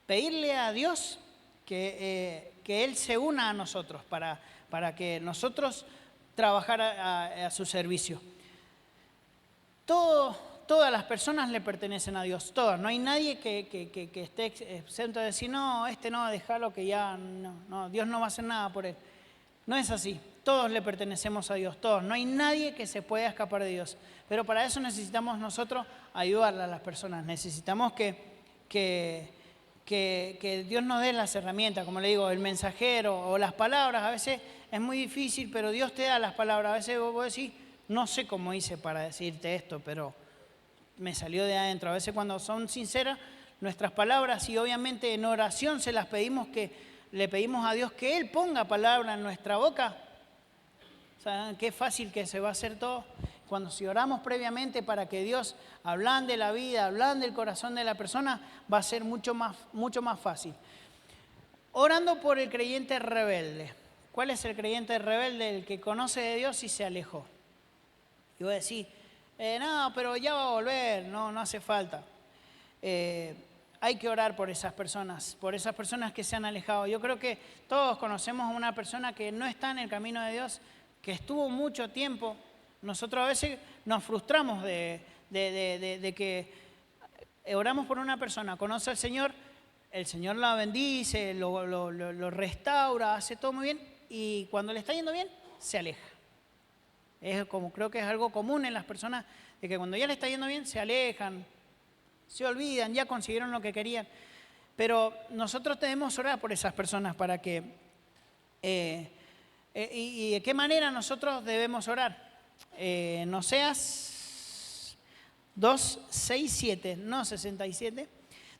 pedirle a Dios que Él se una a nosotros para que nosotros trabajar a su servicio. Todas las personas le pertenecen a Dios, todas. No hay nadie que esté exento de decir, no, no, déjalo que ya, no, Dios no va a hacer nada por él. No es así, todos le pertenecemos a Dios, todos. No hay nadie que se pueda escapar de Dios. Pero para eso necesitamos nosotros ayudarle a las personas. Necesitamos que Dios nos dé las herramientas, como le digo, el mensajero o las palabras. A veces es muy difícil, pero Dios te da las palabras. A veces vos decís, no sé cómo hice para decirte esto, pero me salió de adentro. A veces cuando son sinceras nuestras palabras y obviamente en oración le pedimos a Dios que Él ponga palabra en nuestra boca. ¿Saben qué fácil que se va a hacer todo? Si oramos previamente para que Dios ablande la vida, ablande el corazón de la persona, va a ser mucho más fácil. Orando por el creyente rebelde. ¿Cuál es el creyente rebelde? El que conoce de Dios y se alejó. Y voy a decir, no, pero ya va a volver, no hace falta. Hay que orar por esas personas que se han alejado. Yo creo que todos conocemos a una persona que no está en el camino de Dios, que estuvo mucho tiempo. Nosotros a veces nos frustramos de que oramos por una persona, conoce al Señor, el Señor la bendice, lo restaura, hace todo muy bien, y cuando le está yendo bien, se aleja. Creo que es algo común en las personas, de que cuando ya le está yendo bien, se alejan, se olvidan, ya consiguieron lo que querían. Pero nosotros debemos orar por esas personas para que... ¿Y de qué manera nosotros debemos orar? En Oseas 2, 6, 7, no 67,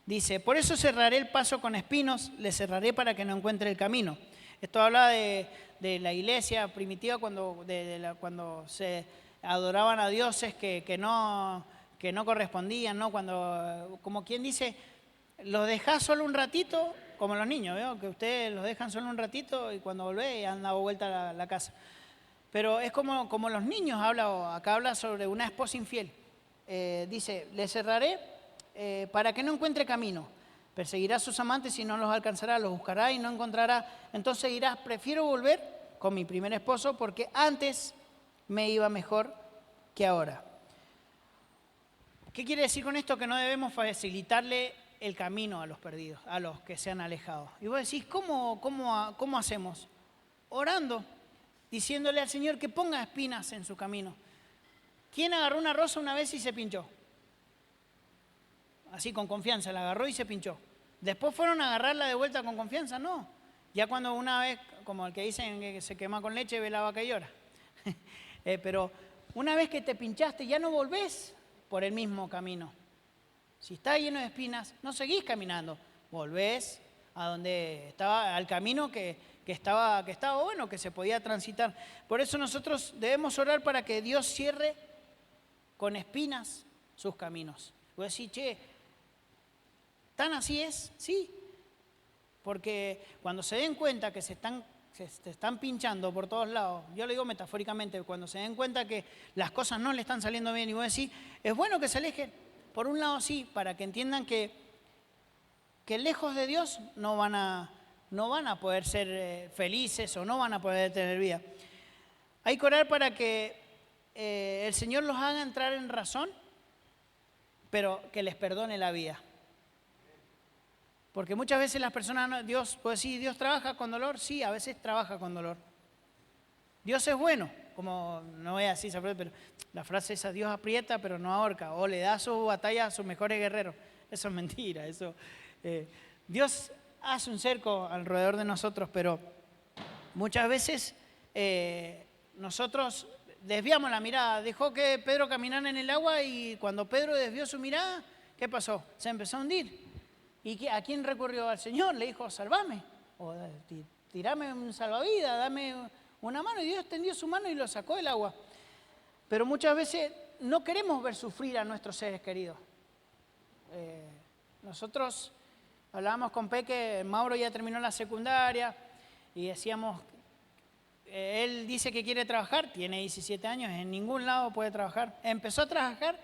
dice, por eso cerraré el paso con espinos, le cerraré para que no encuentre el camino. Esto habla de la iglesia primitiva cuando se adoraban a dioses que no correspondían, ¿no? Cuando, como quien dice, los dejás solo un ratito, como los niños, ¿veo? Que ustedes los dejan solo un ratito y cuando volvés han dado vuelta a la casa. Pero es como los niños, acá habla sobre una esposa infiel. Dice, le cerraré para que no encuentre camino. Perseguirá a sus amantes y no los alcanzará, los buscará y no encontrará. Entonces dirás, prefiero volver con mi primer esposo porque antes me iba mejor que ahora. ¿Qué quiere decir con esto? Que no debemos facilitarle el camino a los perdidos, a los que se han alejado. Y vos decís, ¿cómo hacemos? Orando, diciéndole al Señor que ponga espinas en su camino. ¿Quién agarró una rosa una vez y se pinchó? Así con confianza, la agarró y se pinchó. ¿Después fueron a agarrarla de vuelta con confianza? No. Ya cuando una vez, como el que dicen que se quema con leche, ve la vaca y llora. Pero una vez que te pinchaste, ya no volvés. por el mismo camino. Si está lleno de espinas, no seguís caminando, volvés a donde estaba, al camino que estaba bueno, que se podía transitar. Por eso nosotros debemos orar para que Dios cierre con espinas sus caminos. Vos decís, che, ¿tan así es? Sí, porque cuando se den cuenta que se están pinchando por todos lados, yo le digo metafóricamente, cuando se den cuenta que las cosas no le están saliendo bien y vos decís, es bueno que se alejen. Por un lado sí, para que entiendan que lejos de Dios no van a poder ser felices o no van a poder tener vida. Hay que orar para que el Señor los haga entrar en razón, pero que les perdone la vida. Porque muchas veces las personas, Dios puede decir, ¿Dios trabaja con dolor? Sí, a veces trabaja con dolor. Dios es bueno, como no voy a decir, pero la frase esa, Dios aprieta pero no ahorca, o le da su batalla a sus mejores guerreros. Eso es mentira, Dios hace un cerco alrededor de nosotros, pero muchas veces nosotros desviamos la mirada. Dejó que Pedro caminara en el agua y cuando Pedro desvió su mirada, ¿qué pasó? Se empezó a hundir. ¿Y a quién recurrió? Al Señor, le dijo, salvame, o tirame un salvavidas, dame una mano. Y Dios extendió su mano y lo sacó del agua. Pero muchas veces no queremos ver sufrir a nuestros seres queridos. Nosotros hablábamos con Peque, Mauro ya terminó la secundaria y decíamos, él dice que quiere trabajar, tiene 17 años, en ningún lado puede trabajar. Empezó a trabajar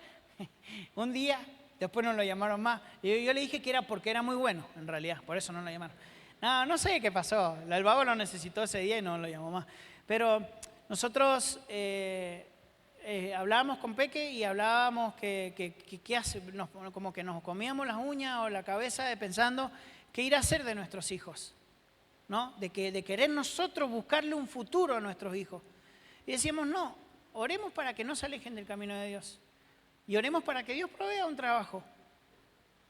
un día. Después no lo llamaron más. Y yo le dije que era porque era muy bueno, en realidad. Por eso no lo llamaron. No sé qué pasó. El vago lo necesitó ese día y no lo llamó más. Pero nosotros hablábamos con Peque y hablábamos como que nos comíamos las uñas o la cabeza pensando qué ir a hacer de nuestros hijos, ¿no? De querer nosotros buscarle un futuro a nuestros hijos. Y decíamos, no, oremos para que no se alejen del camino de Dios. Y oremos para que Dios provea un trabajo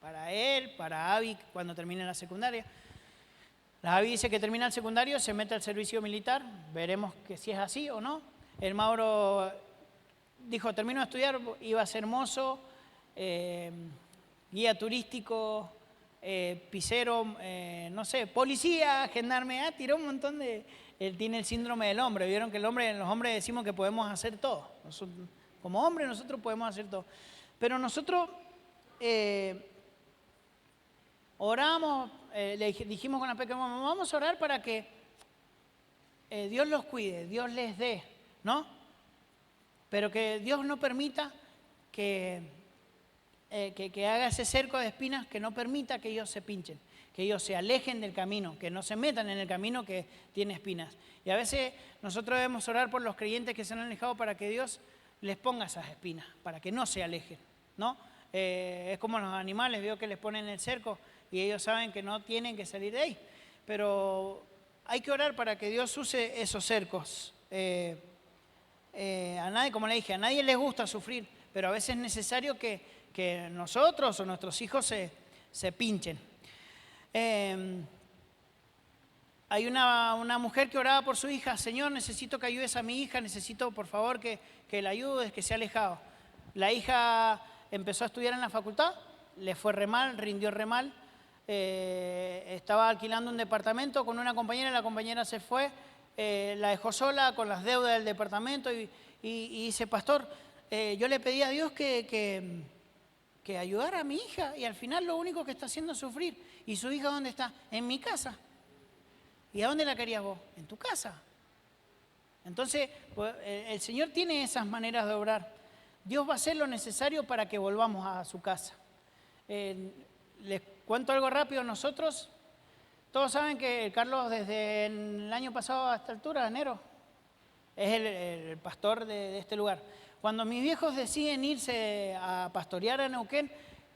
para él, para Abby cuando termine la secundaria. La Abby dice que termina el secundario, se mete al servicio militar, veremos que si es así o no. El Mauro dijo, termino de estudiar, iba a ser mozo, guía turístico, pisero, no sé, policía, gendarme, tiró un montón de... Él tiene el síndrome del hombre, vieron que los hombres decimos que podemos hacer todo. Como hombres nosotros podemos hacer todo. Pero nosotros oramos, le dijimos con la Peque, vamos a orar para que Dios los cuide, Dios les dé, ¿no? Pero que Dios no permita que haga ese cerco de espinas, que no permita que ellos se pinchen, que ellos se alejen del camino, que no se metan en el camino que tiene espinas. Y a veces nosotros debemos orar por los creyentes que se han alejado para que Dios les ponga esas espinas, para que no se alejen, ¿no? Es como los animales, veo que les ponen el cerco y ellos saben que no tienen que salir de ahí. Pero hay que orar para que Dios use esos cercos. A nadie, como le dije, a nadie les gusta sufrir, pero a veces es necesario que nosotros o nuestros hijos se pinchen. Hay una mujer que oraba por su hija, Señor, necesito que ayudes a mi hija, necesito por favor que la ayudes, que se ha alejado. La hija empezó a estudiar en la facultad, le fue re mal, rindió re mal, estaba alquilando un departamento con una compañera, la compañera se fue, la dejó sola con las deudas del departamento y dice, pastor, yo le pedí a Dios que ayudara a mi hija y al final lo único que está haciendo es sufrir. ¿Y su hija dónde está? En mi casa. ¿Y a dónde la querías vos? En tu casa. Entonces, pues, el Señor tiene esas maneras de obrar. Dios va a hacer lo necesario para que volvamos a su casa. Les cuento algo rápido. Nosotros, todos saben que Carlos desde el año pasado a esta altura, enero, es el pastor de este lugar. Cuando mis viejos deciden irse a pastorear a Neuquén,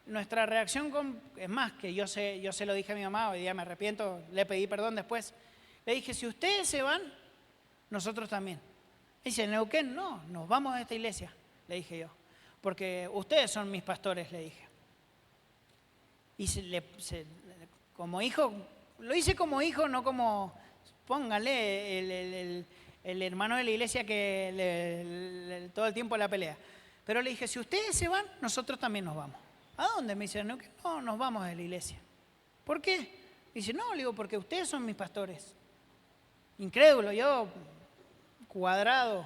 nuestra reacción, es más, que yo se lo dije a mi mamá, hoy día me arrepiento, le pedí perdón después. Le dije, si ustedes se van, nosotros también. Dice, Neuquén, no, nos vamos a esta iglesia, le dije yo. Porque ustedes son mis pastores, le dije. Y como hijo, lo hice como hijo, no como, póngale el hermano de la iglesia que todo el tiempo la pelea. Pero le dije, si ustedes se van, nosotros también nos vamos. ¿A dónde? Me dice, no, nos vamos de la iglesia. ¿Por qué? Dice, no, le digo, porque ustedes son mis pastores. Incrédulo, yo cuadrado,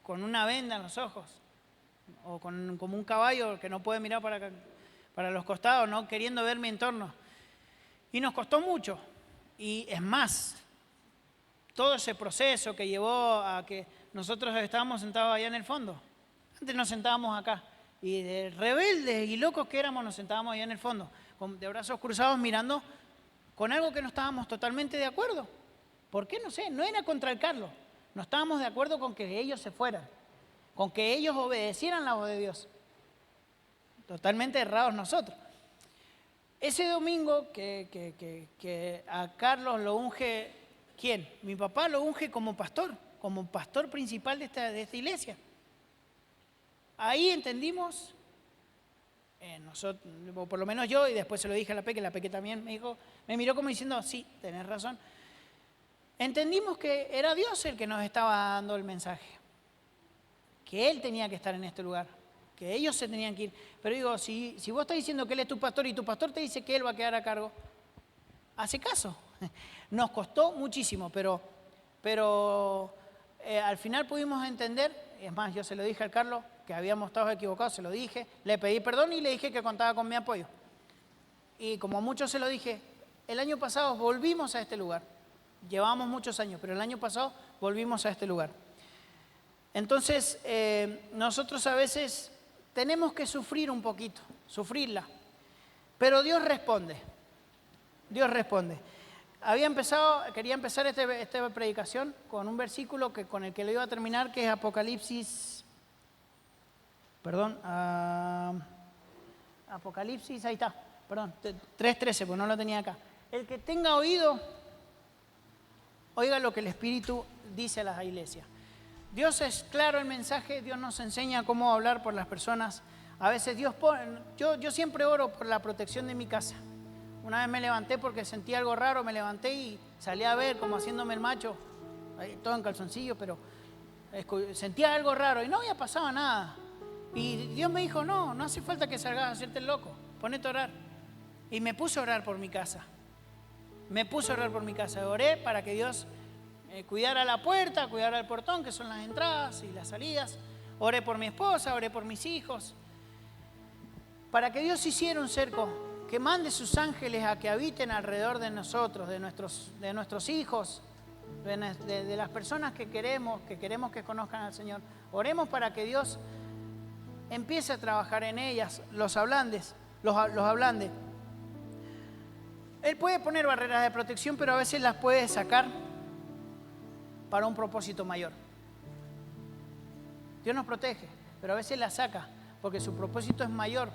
con una venda en los ojos, o como un caballo que no puede mirar para los costados, no queriendo ver mi entorno. Y nos costó mucho. Y es más, todo ese proceso que llevó a que nosotros estábamos sentados allá en el fondo. Antes nos sentábamos acá. Y de rebeldes y locos que éramos, nos sentábamos allá en el fondo, de brazos cruzados mirando con algo que no estábamos totalmente de acuerdo. ¿Por qué? No sé, no era contra el Carlos. No estábamos de acuerdo con que ellos se fueran, con que ellos obedecieran la voz de Dios. Totalmente errados nosotros. Ese domingo que a Carlos lo unge, ¿quién? Mi papá lo unge como pastor principal de esta iglesia. Ahí entendimos, nosotros, o por lo menos yo, y después se lo dije a la Peque también me miró como diciendo, sí, tenés razón. Entendimos que era Dios el que nos estaba dando el mensaje, que Él tenía que estar en este lugar, que ellos se tenían que ir. Pero digo, si vos estás diciendo que Él es tu pastor y tu pastor te dice que Él va a quedar a cargo, hace caso. Nos costó muchísimo, pero al final pudimos entender, es más, yo se lo dije al Carlos, que habíamos estado equivocados, se lo dije, le pedí perdón y le dije que contaba con mi apoyo. Y como muchos se lo dije, el año pasado volvimos a este lugar. Llevamos muchos años, pero el año pasado volvimos a este lugar. Entonces, nosotros a veces tenemos que sufrir un poquito, sufrirla. Pero Dios responde. Dios responde. Quería empezar esta predicación con un versículo con el que lo iba a terminar, que es Apocalipsis. Apocalipsis, ahí está, 3:13, porque no lo tenía acá. El que tenga oído, oiga lo que el Espíritu dice a las iglesias. Dios es claro el mensaje, Dios nos enseña cómo hablar por las personas. A veces yo siempre oro por la protección de mi casa. Una vez me levanté porque sentí algo raro, me levanté y salí a ver como haciéndome el macho, todo en calzoncillo, pero sentía algo raro y no había pasado nada. Y Dios me dijo, no hace falta que salgas a hacerte el loco, ponete a orar. Y me puse a orar por mi casa. Oré para que Dios cuidara la puerta, cuidara el portón, que son las entradas y las salidas. Oré por mi esposa, oré por mis hijos. Para que Dios hiciera un cerco, que mande sus ángeles a que habiten alrededor de nosotros, de nuestros hijos, de las personas que queremos que conozcan al Señor. Oremos para que Dios empiece a trabajar en ellas, los ablande. Él puede poner barreras de protección, pero a veces las puede sacar para un propósito mayor. Dios nos protege, pero a veces las saca porque su propósito es mayor.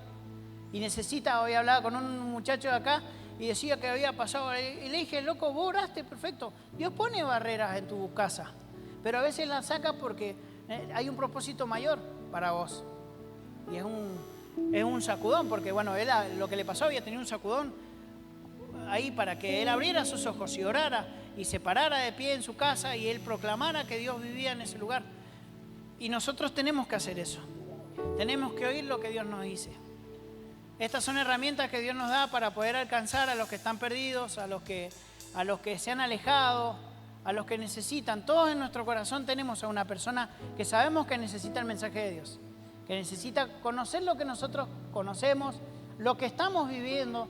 Y necesita, hoy hablaba con un muchacho de acá y decía que había pasado, y le dije, loco, vos oraste, perfecto. Dios pone barreras en tu casa, pero a veces las saca porque hay un propósito mayor para vos. Y es un sacudón, porque bueno, lo que le pasó había tenido un sacudón ahí para que él abriera sus ojos y orara y se parara de pie en su casa y él proclamara que Dios vivía en ese lugar. Y nosotros tenemos que hacer eso. Tenemos que oír lo que Dios nos dice. Estas son herramientas que Dios nos da para poder alcanzar a los que están perdidos, a los que se han alejado, a los que necesitan. Todos en nuestro corazón tenemos a una persona que sabemos que necesita el mensaje de Dios, que necesita conocer lo que nosotros conocemos, lo que estamos viviendo,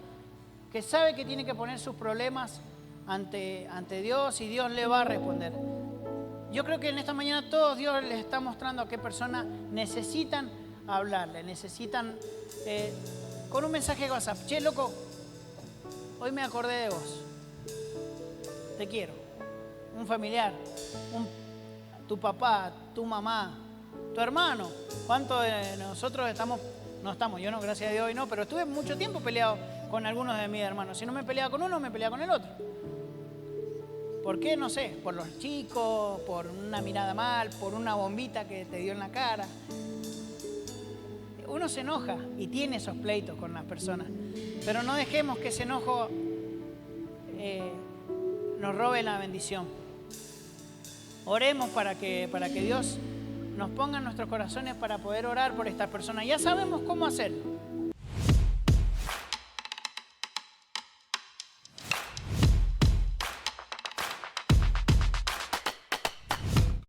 que sabe que tiene que poner sus problemas ante Dios y Dios le va a responder. Yo creo que en esta mañana todos Dios les está mostrando a qué personas necesitan hablarle, necesitan con un mensaje de WhatsApp. Che, loco, hoy me acordé de vos. Te quiero. Un familiar, tu papá, tu mamá, tu hermano. ¿Cuántos de nosotros yo no, gracias a Dios hoy no, pero estuve mucho tiempo peleado con algunos de mis hermanos. Si no me peleaba con uno, me peleaba con el otro. ¿Por qué? No sé, por los chicos, por una mirada mal, por una bombita que te dio en la cara. Uno se enoja y tiene esos pleitos con las personas, pero no dejemos que ese enojo nos robe la bendición. Oremos para que Dios nos ponga en nuestros corazones para poder orar por estas personas. Ya sabemos cómo hacerlo.